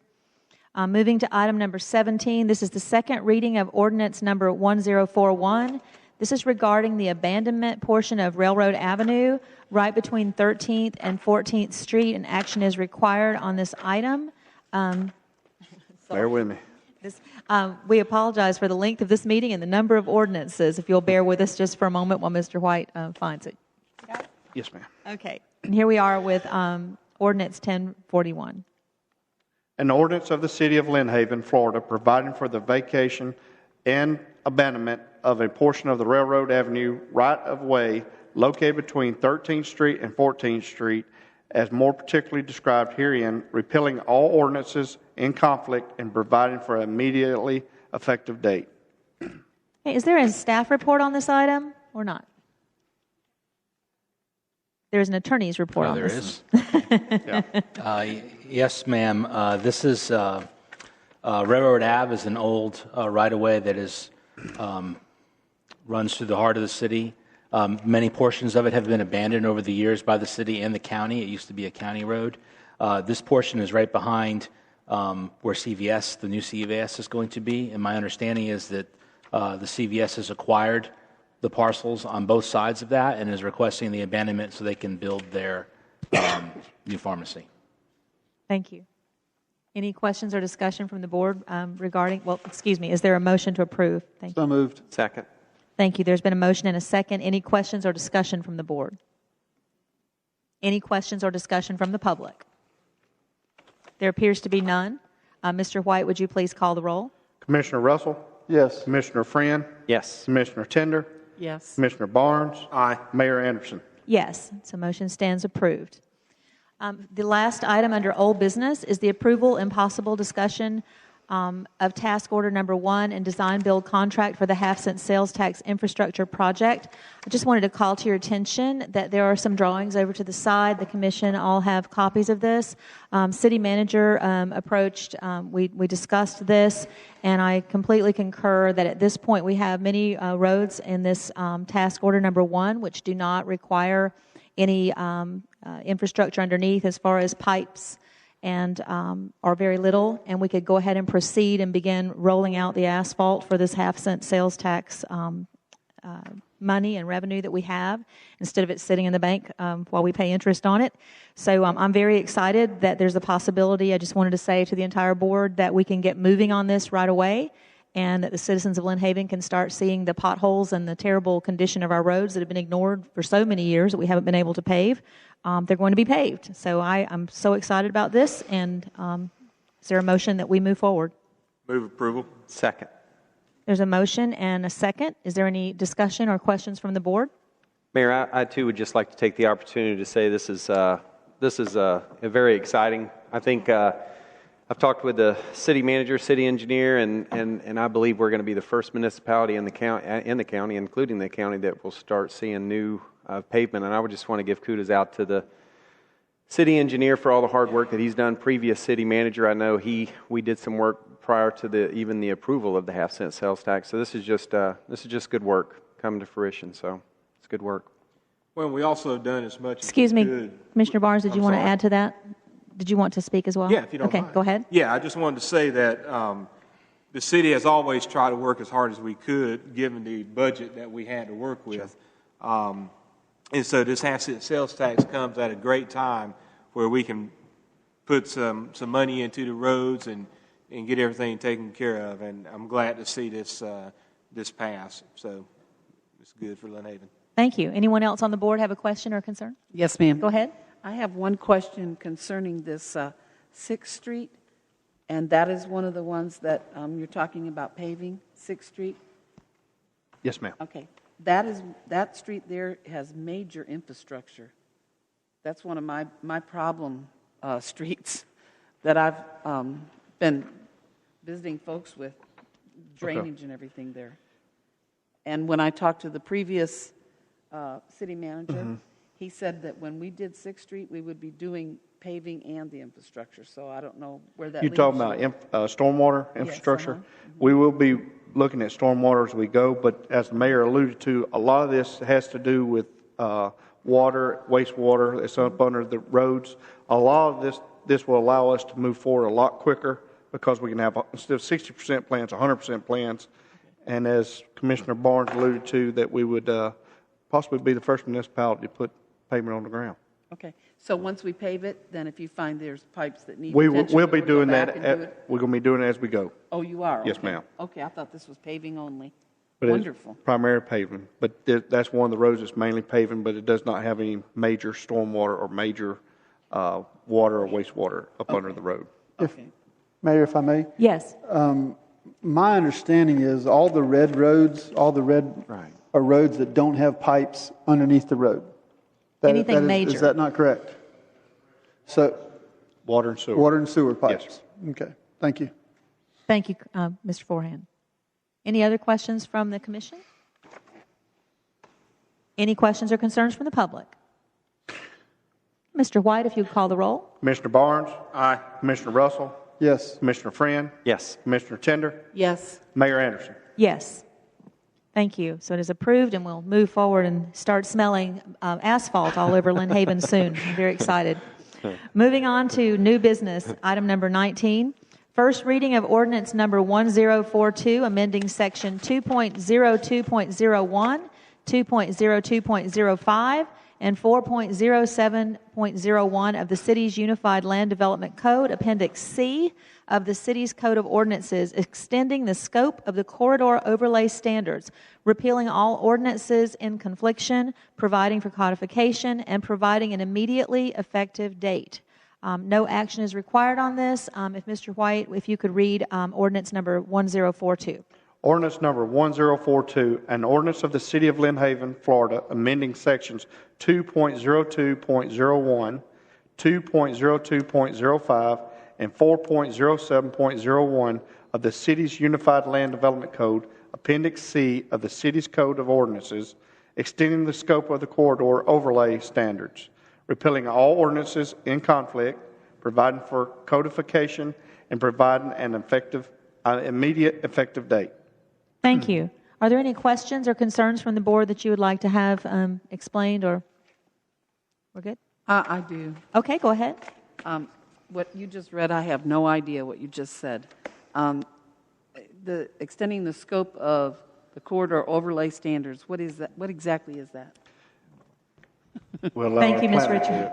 A: Moving to item number 17, this is the second reading of ordinance number 1041. This is regarding the abandonment portion of Railroad Avenue right between 13th and 14th Street, and action is required on this item.
N: Bear with me.
A: We apologize for the length of this meeting and the number of ordinances. If you'll bear with us just for a moment while Mr. White finds it.
N: Yes, ma'am.
A: Okay. And here we are with ordinance 1041.
N: An ordinance of the City of Lynn Haven, Florida, providing for the vacation and abandonment of a portion of the Railroad Avenue right-of-way located between 13th Street and 14th Street, as more particularly described herein, repealing all ordinances in conflict and providing for an immediately effective date.
A: Hey, is there a staff report on this item or not? There's an attorney's report on this.
E: There is. Yes, ma'am. This is Railroad Ave is an old right-of-way that is runs through the heart of the city. Many portions of it have been abandoned over the years by the city and the county. It used to be a county road. This portion is right behind where CVS, the new CVS, is going to be. And my understanding is that the CVS has acquired the parcels on both sides of that and is requesting the abandonment so they can build their new pharmacy.
A: Thank you. Any questions or discussion from the board regarding, is there a motion to approve? Thank you.
K: So moved.
F: Second.
A: Thank you. There's been a motion and a second. Any questions or discussion from the board? Any questions or discussion from the public? There appears to be none. Mr. White, would you please call the roll?
N: Commissioner Russell?
K: Yes.
N: Commissioner Friend?
F: Yes.
N: Commissioner Tender?
G: Yes.
N: Commissioner Barnes?
D: Aye.
N: Mayor Anderson?
A: Yes. So motion stands approved. The last item under old business is the approval and possible discussion of task order number 1 and design build contract for the half-cent sales tax infrastructure project. I just wanted to call to your attention that there are some drawings over to the side. The commission all have copies of this. City manager approached, we discussed this, and I completely concur that at this point we have many roads in this task order number 1 which do not require any infrastructure underneath as far as pipes and are very little, and we could go ahead and proceed and begin rolling out the asphalt for this half-cent sales tax money and revenue that we have instead of it sitting in the bank while we pay interest on it. So I'm very excited that there's a possibility. I just wanted to say to the entire board that we can get moving on this right away and that the citizens of Lynn Haven can start seeing the potholes and the terrible condition of our roads that have been ignored for so many years that we haven't been able to pave. They're going to be paved. So I'm so excited about this. And is there a motion that we move forward?
D: Move approval.
F: Second.
A: There's a motion and a second. Is there any discussion or questions from the board?
F: Mayor, I too would just like to take the opportunity to say this is very exciting. I think I've talked with the city manager, city engineer, and I believe we're going to be the first municipality in the county, including the county, that will start seeing new pavement. And I would just want to give kudos out to the city engineer for all the hard work that he's done. Previous city manager, I know we did some work prior to even the approval of the half-cent sales tax. So this is just good work coming to fruition. So it's good work.
D: Well, we also have done as much.
A: Excuse me,
D: good.
A: Commissioner Barnes, did you want to add to that? Did you want to speak as well?
D: Yeah, if you don't mind.
A: Okay, go ahead.
D: Yeah, I just wanted to say that the city has always tried to work as hard as we could, given the budget that we had to work with. Sure. And so this half-cent sales tax comes at a great time where we can put some money into the roads and get everything taken care of. And I'm glad to see this pass. So it's good for Lynn Haven.
A: Thank you. Anyone else on the board have a question or concern?
G: Yes, ma'am.
A: Go ahead.
G: I have one question concerning this 6th Street, and that is one of the ones that you're talking about paving, 6th Street.
N: Yes, ma'am.
G: Okay. That street there has major infrastructure. That's one of my problem streets that I've been visiting folks with, drainage and everything there. And when I talked to the previous city manager, he said that when we did 6th Street, we would be doing paving and the infrastructure. So I don't know where that leads.
N: You're talking about stormwater infrastructure? Yes, We will be looking at stormwater as we go, but as the mayor alluded to, a lot of this has to do with water, wastewater that's up under the roads. A lot of this will allow us to move forward a lot quicker because we can have, instead of 60% plans, 100% plans. And as Commissioner Barnes alluded to, that we would possibly be the first municipality to put pavement on the ground.
G: Okay. So once we pave it, then if you find there's pipes that need
N: we'll
G: attention,
N: be doing that.
G: We're
N: going to be doing it as we go.
G: Oh, you are?
N: Yes,
G: okay.
N: ma'am.
G: Okay, I thought this was paving only.
N: But
G: wonderful.
N: It's primary paving, but that's one of the roads that's mainly paving, but it does not have any major stormwater or major water or wastewater up under the road.
K: Mayor, if I may?
A: Yes.
K: My understanding is all the red roads, are roads that don't have pipes underneath the road.
A: Anything major.
K: Is that not correct? So,
N: water and sewer.
K: Water and sewer pipes.
N: Yes.
K: Okay. Thank you.
A: Thank you, Mr. Forehand. Any other questions from the commission? Any questions or concerns from the public? Mr. White, if you would call the roll.
N: Commissioner Barnes?
D: Aye.
N: Commissioner Russell?
K: Yes.
N: Commissioner Friend?
F: Yes.
N: Commissioner Tender?
G: Yes.
N: Mayor Anderson?
A: Yes. Thank you. So it is approved, and we'll move forward and start smelling asphalt all over Lynn Haven soon. I'm very excited. Moving on to new business, item number 19. First reading of ordinance number 1042, amending section 2.02.01 2.02.05, and 4.07.01 of the city's Unified Land Development Code, Appendix C of the city's Code of Ordinances, extending the scope of the corridor overlay standards, repealing all ordinances in confliction, providing for codification, and providing an immediately effective date. No action is required on this. If Mr. White, if you could read ordinance number 1042.
N: Ordinance number 1042, an ordinance of the City of Lynn Haven, Florida, amending sections 2.02.01, 2.02.05, and 4.07.01 of the city's Unified Land Development Code, Appendix C of the city's Code of Ordinances, extending the scope of the corridor overlay standards, repealing all ordinances in conflict, providing for codification, and providing an immediate effective date.
A: Thank you. Are there any questions or concerns from the board that you would like to have explained, or we're good?
G: I do.
A: Okay, go ahead.
G: What you just read, I have no idea what you just said. The extending the scope of the corridor overlay standards, what is that? What exactly is that?
A: Thank you, Ms. Richard.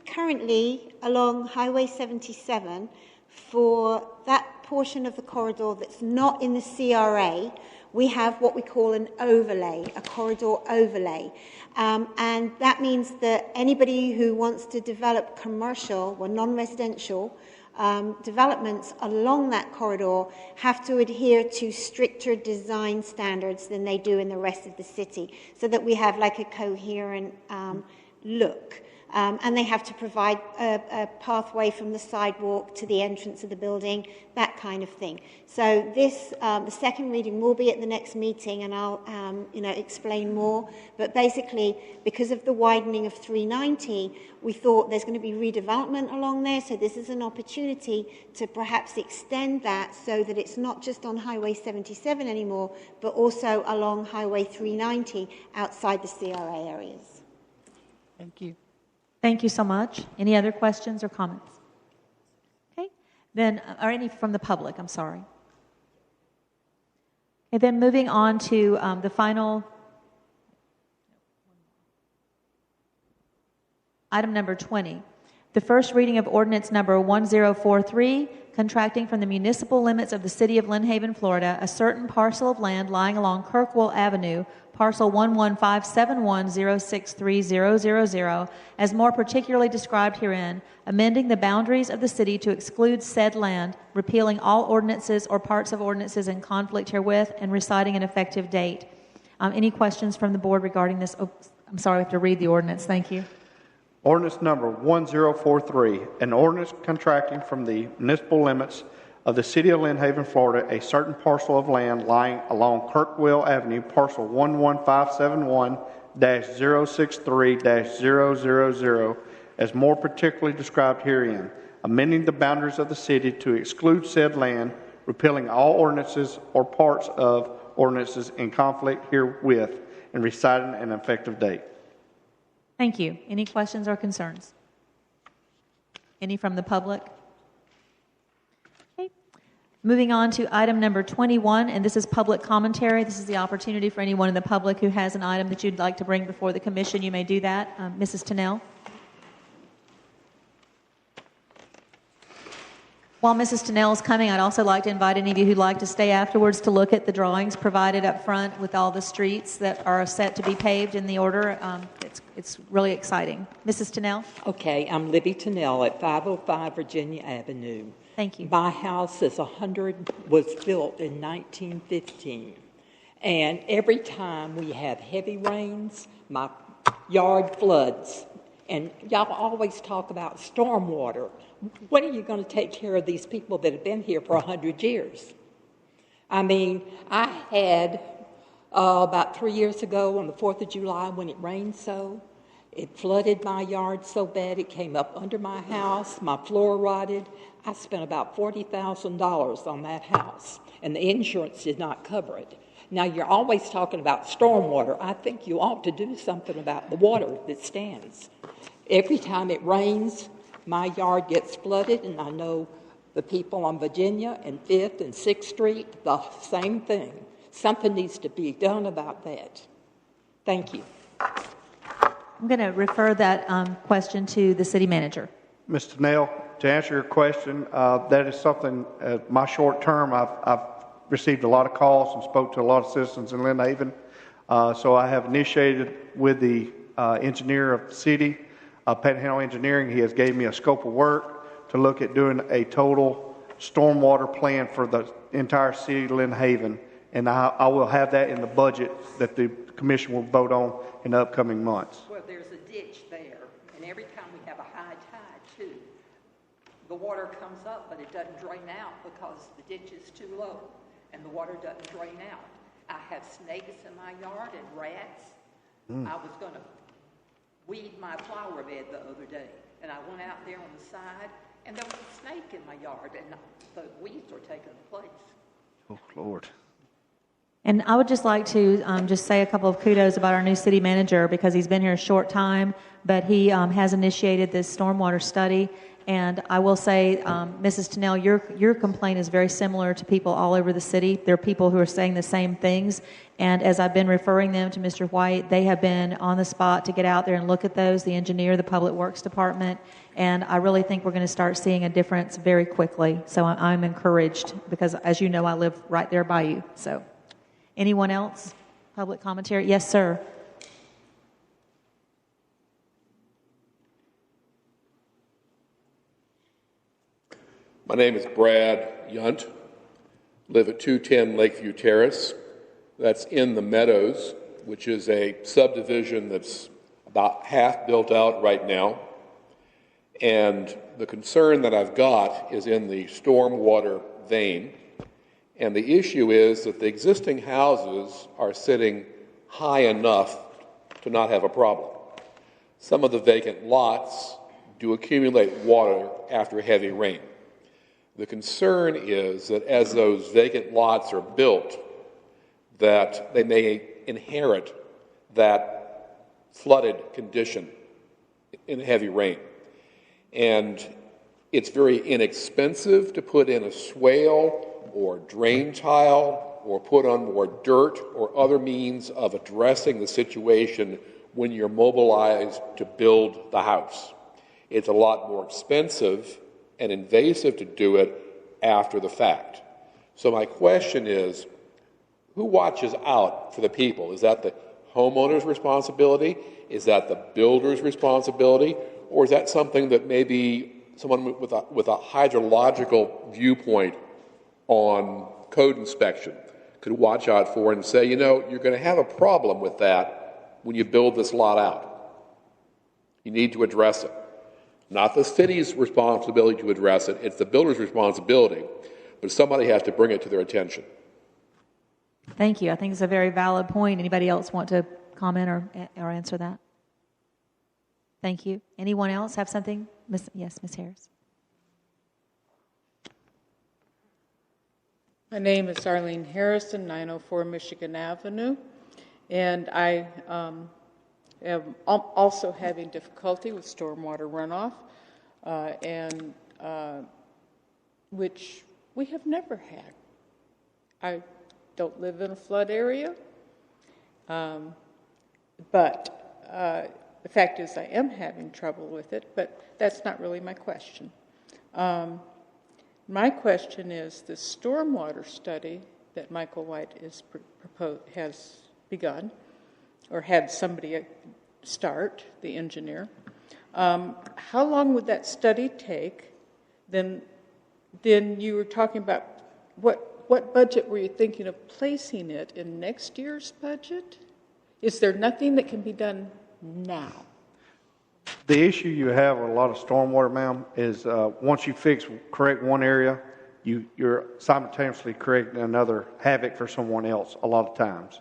M: Currently, along Highway 77, for that portion of the corridor that's not in the CRA, we have what we call an overlay, a corridor overlay. And that means that anybody who wants to develop commercial or non-residential developments along that corridor have to adhere to stricter design standards than they do in the rest of the city, so that we have like a coherent look. And they have to provide a pathway from the sidewalk to the entrance of the building, that kind of thing. So this, the second reading will be at the next meeting, and I'll explain more. But basically, because of the widening of 390, we thought there's going to be redevelopment along there. So this is an opportunity to perhaps extend that so that it's not just on Highway 77 anymore, but also along Highway 390 outside the CRA areas.
G: Thank you.
A: Thank you so much. Any other questions or comments? Okay. Then, or any from the public, I'm sorry. And then moving on to the final item number 20. The first reading of ordinance number 1043, contracting from the municipal limits of the city of Lynn Haven, Florida, a certain parcel of land lying along Kirkwell Avenue, parcel 11571063000, as more particularly described herein, amending the boundaries of the city to exclude said land, repealing all ordinances or parts of ordinances in conflict herewith, and reciting an effective date. Any questions from the board regarding this? Oh, I'm sorry, I have to read the ordinance. Thank you.
N: Ordinance number 1043, an ordinance contracting from the municipal limits of the city of Lynn Haven, Florida, a certain parcel of land lying along Kirkwell Avenue, parcel 11571-063-000, as more particularly described herein, amending the boundaries of the city to exclude said land, repealing all ordinances or parts of ordinances in conflict herewith, and reciting an effective date.
A: Thank you. Any questions or concerns? Any from the public? Okay. Moving on to item number 21, and this is public commentary. This is the opportunity for anyone in the public who has an item that you'd like to bring before the commission. You may do that. Mrs. Tennell. While Mrs. Tennell is coming, I'd also like to invite any of you who'd like to stay afterwards to look at the drawings provided up front with all the streets that are set to be paved in the order. It's really exciting. Mrs. Tennell?
P: Okay, I'm Libby Tennell at 505 Virginia Avenue.
A: Thank you.
P: My house was built in 1915. And every time we have heavy rains, my yard floods. And y'all always talk about stormwater. When are you going to take care of these people that have been here for 100 years? I mean, I had about 3 years ago on the 4th of July when it rained so, it flooded my yard so bad it came up under my house, my floor rotted. I spent about $40,000 on that house, and the insurance did not cover it. Now, you're always talking about stormwater. I think you ought to do something about the water that stands. Every time it rains, my yard gets flooded, and I know the people on Virginia and 5th and 6th Street, the same thing. Something needs to be done about that. Thank you.
A: I'm going to refer that question to the city manager.
N: Mr. Nell, to answer your question, that is something, my short term, I've received a lot of calls and spoke to a lot of citizens in Lynn Haven. So I have initiated with the engineer of the city, Panhandle Engineering. He has gave me a scope of work to look at doing a total stormwater plan for the entire city of Lynn Haven. And I will have that in the budget that the commission will vote on in the upcoming months.
P: Well, there's a ditch there, and every time we have a high tide, too, the water comes up, but it doesn't drain out because the ditch is too low, and the water doesn't drain out. I have snakes in my yard and rats. I was going to weed my flower bed the other day, and I went out there on the side, and there was a snake in my yard, and the weeds were taking place.
N: Oh, Lord.
A: And I would just like to just say a couple of kudos about our new city manager because he's been here a short time, but he has initiated this stormwater study. And I will say, Mrs. Tennell, your complaint is very similar to people all over the city. There are people who are saying the same things. And as I've been referring them to Mr. White, they have been on the spot to get out there and look at those, the engineer, the Public Works Department. And I really think we're going to start seeing a difference very quickly. So I'm encouraged because, as you know, I live right there by you. So anyone else? Public commentary? Yes, sir.
Q: My name is Brad Yunt. Live at 210 Lakeview Terrace. That's in the Meadows, which is a subdivision that's about half built out right now. And the concern that I've got is in the stormwater vein. And the issue is that the existing houses are sitting high enough to not have a problem. Some of the vacant lots do accumulate water after heavy rain. The concern is that as those vacant lots are built, that they may inherit that flooded condition in heavy rain. And it's very inexpensive to put in a swale or drain tile or put on more dirt or other means of addressing the situation when you're mobilized to build the house. It's a lot more expensive and invasive to do it after the fact. So my question is, who watches out for the people? Is that the homeowner's responsibility? Is that the builder's responsibility? Or is that something that maybe someone with a hydrological viewpoint on code inspection could watch out for and say, you know, you're going to have a problem with that when you build this lot out. You need to address it. Not the city's responsibility to address it, it's the builder's responsibility, but somebody has to bring it to their attention.
A: Thank you. I think it's a very valid point. Anybody else want to comment or answer that? Thank you. Anyone else have something? Yes, Ms. Harris.
R: My name is Arlene Harrison, 904 Michigan Avenue, and I am also having difficulty with stormwater runoff, which we have never had. I don't live in a flood area, but the fact is I am having trouble with it, but that's not really my question. My question is the stormwater study that Michael White has begun, or had somebody start, the engineer. How long would that study take? Then you were talking about what budget were you thinking of placing it in next year's budget? Is there nothing that can be done now?
N: The issue you have with a lot of stormwater, ma'am, is once you correct one area, you're simultaneously creating another havoc for someone else a lot of times.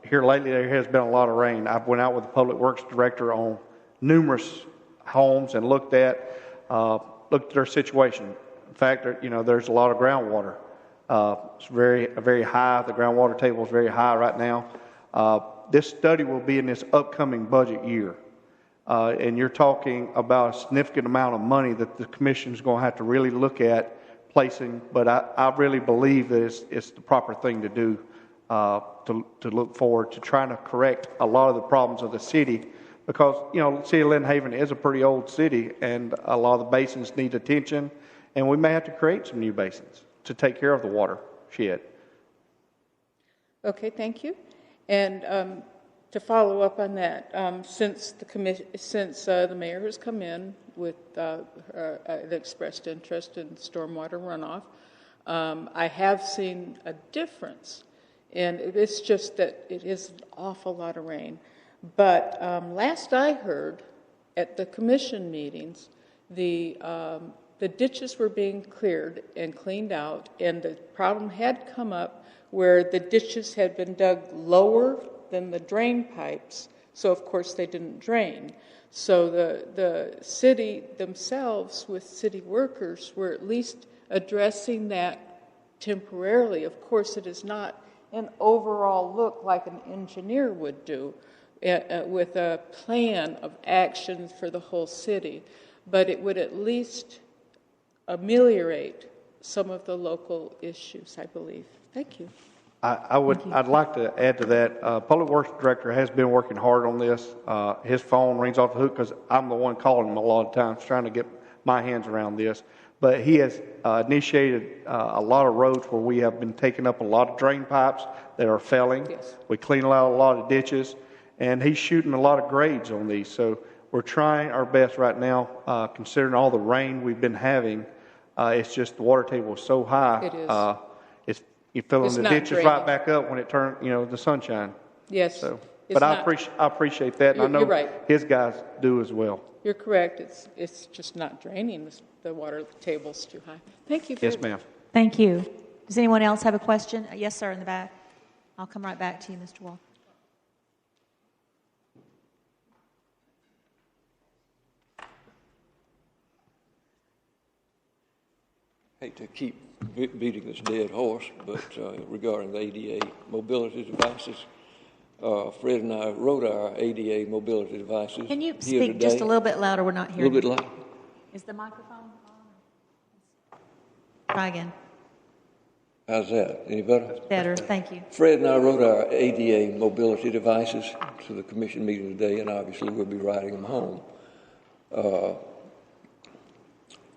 N: Here lately, there has been a lot of rain. I went out with the Public Works Director on numerous homes and looked at their situation. In fact, there's a lot of groundwater. It's very high. The groundwater table is very high right now. This study will be in this upcoming budget year. And you're talking about a significant amount of money that the commission is going to have to really look at placing. But I really believe that it's the proper thing to do to look forward to trying to correct a lot of the problems of the city. Because, the city of Lynn Haven is a pretty old city, and a lot of the basins need attention, and we may have to create some new basins to take care of the watershed.
R: Okay, thank you. And to follow up on that, since the mayor has come in with the expressed interest in stormwater runoff, I have seen a difference, and it's just that it is an awful lot of rain. But last I heard at the commission meetings, the ditches were being cleared and cleaned out, and the problem had come up where the ditches had been dug lower than the drain pipes, so of course they didn't drain. So the city themselves, with city workers, were at least addressing that temporarily. Of course, it is not an overall look like an engineer would do with a plan of action for the whole city, but it would at least ameliorate some of the local issues, I believe. Thank you.
N: I'd like to add to that. Public Works Director has been working hard on this. His phone rings off the hook because I'm the one calling him a lot of times trying to get my hands around this. But he has initiated a lot of roads where we have been taking up a lot of drain pipes that are failing. Yes. We clean out a lot of ditches, and he's shooting a lot of grades on these. So we're trying our best right now, considering all the rain we've been having. It's just the water table is so high.
R: It is.
N: You fill in the ditches draining right back up when it turns, the sunshine.
R: Yes.
N: So, but I appreciate that, and I know
R: you're right.
N: his guys do as well.
R: You're correct. It's just not draining. The water table's too high. Thank you.
N: Yes, ma'am.
A: Thank you. Does anyone else have a question? Yes, sir, in the back. I'll come right back to you, Mr. Walker.
J: Hate to keep beating this dead horse, but regarding the ADA mobility devices, Fred and I wrote our ADA mobility devices.
A: Can you speak just a little bit louder? We're not hearing.
J: A little bit louder.
A: Is the microphone on? Try again.
J: How's that? Any better?
A: Better. Thank you.
J: Fred and I wrote our ADA mobility devices to the commission meeting today, and obviously we'll be riding them home.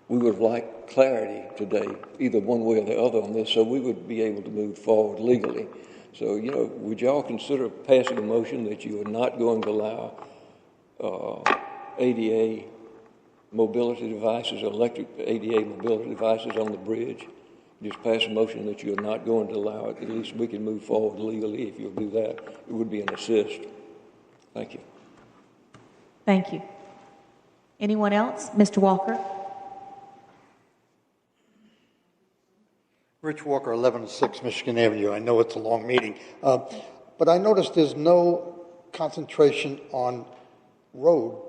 J: We would have liked clarity today, either one way or the other on this, so we would be able to move forward legally. So, would y'all consider passing a motion that you are not going to allow ADA mobility devices, electric ADA mobility devices on the bridge? Just pass a motion that you are not going to allow it. At least we can move forward legally. If you'll do that, it would be an assist. Thank you.
A: Thank you. Anyone else? Mr. Walker?
O: Rich Walker, 1106 Michigan Avenue. I know it's a long meeting, but I noticed there's no concentration on roads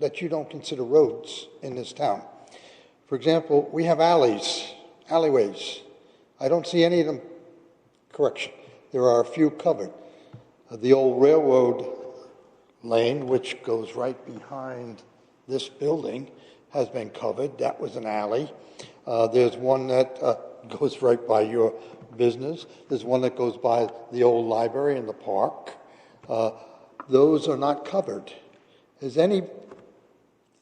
O: that you don't consider roads in this town. For example, we have alleyways. I don't see any of them, correction, there are a few covered. The old railroad lane, which goes right behind this building, has been covered. That was an alley. There's one that goes right by your business. There's one that goes by the old library in the park. Those are not covered. Is any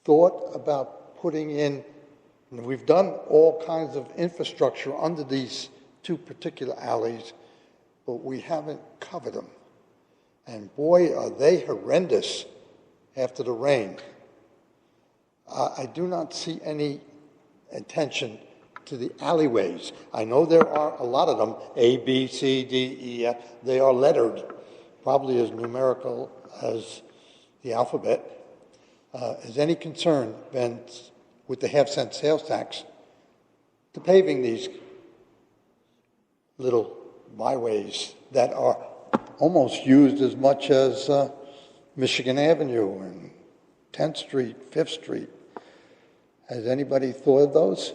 O: thought about putting in, and we've done all kinds of infrastructure under these two particular alleys, but we haven't covered them. And boy, are they horrendous after the rain. I do not see any attention to the alleyways. I know there are a lot of them, A, B, C, D, E, F. They are lettered, probably as numerical as the alphabet. Is any concern been with the half-cent sales tax to paving these little byways that are almost used as much as Michigan Avenue and 10th Street, 5th Street? Has anybody thought of those?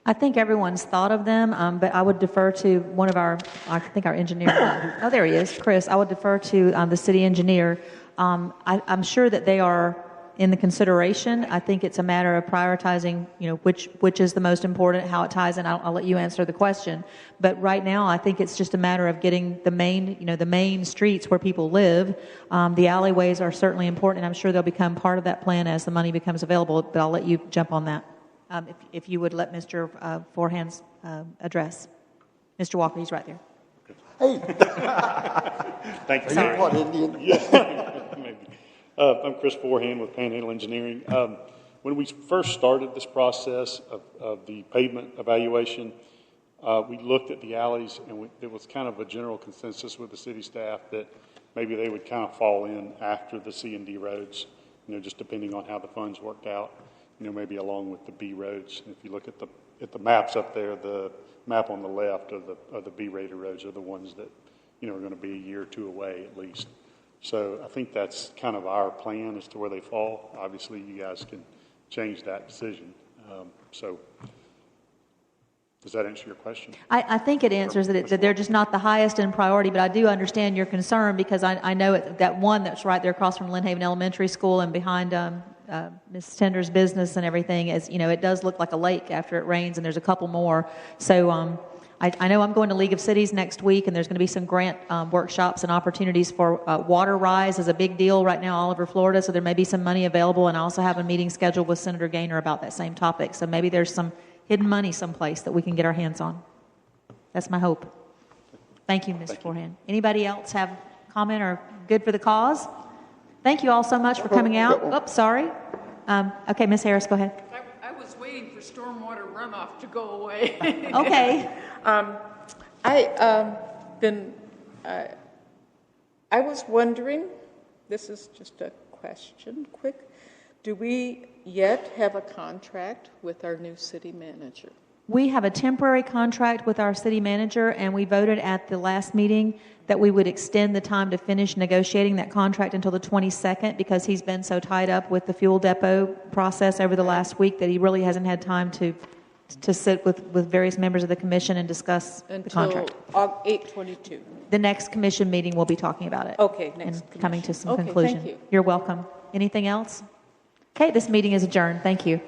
A: I think everyone's thought of them, but I would defer to one of our engineer. Oh, there he is, Chris. I would defer to the city engineer. I'm sure that they are in the consideration. I think it's a matter of prioritizing, which is the most important, how it ties in. I'll let you answer the question. But right now, I think it's just a matter of getting the main streets where people live. The alleyways are certainly important, and I'm sure they'll become part of that plan as the money becomes available, but I'll let you jump on that. If you would let Mr. Forehand address. Mr. Walker, he's right there.
S: Hey. Thank you.
A: Sorry.
S: What, Indian? Yeah. Maybe. I'm Chris Forehand with Panhandle Engineering. When we first started this process of the pavement evaluation, we looked at the alleys, and there was kind of a general consensus with the city staff that maybe they would kind of fall in after the C and D roads, just depending on how the funds worked out, maybe along with the B roads. If you look at the maps up there, the map on the left of the B-rated roads are the ones that, are going to be a year or two away at least. So I think that's kind of our plan as to where they fall. Obviously, you guys can change that decision. So does that answer your question?
A: I think it answers that they're just not the highest in priority, but I do understand your concern because I know that one that's right there across from Lynn Haven Elementary School and behind Ms. Tender's business and everything is, it does look like a lake after it rains, and there's a couple more. So I know I'm going to League of Cities next week, and there's going to be some grant workshops and opportunities for water rise is a big deal right now all over Florida, so there may be some money available, and I also have a meeting scheduled with Senator Gaynor about that same topic. So maybe there's some hidden money someplace that we can get our hands on. That's my hope. Thank you, Mr. Forehand. Anybody else have a comment or good for the cause? Thank you all so much for coming out. Oops, sorry. Okay, Ms. Harris, go ahead.
R: I was waiting for stormwater runoff to go away.
A: Okay.
R: I was wondering, this is just a question, quick. Do we yet have a contract with our new city manager?
A: We have a temporary contract with our city manager, and we voted at the last meeting that we would extend the time to finish negotiating that contract until the 22nd because he's been so tied up with the fuel depot process over the last week that he really hasn't had time to sit with various members of the commission and discuss the contract.
R: Until 8/22.
A: The next commission meeting we'll be talking about it.
R: Okay, next
A: and
R: commission.
A: Coming to some
R: Okay,
A: conclusion.
R: thank you.
A: You're welcome. Anything else? Okay, this meeting is adjourned. Thank you.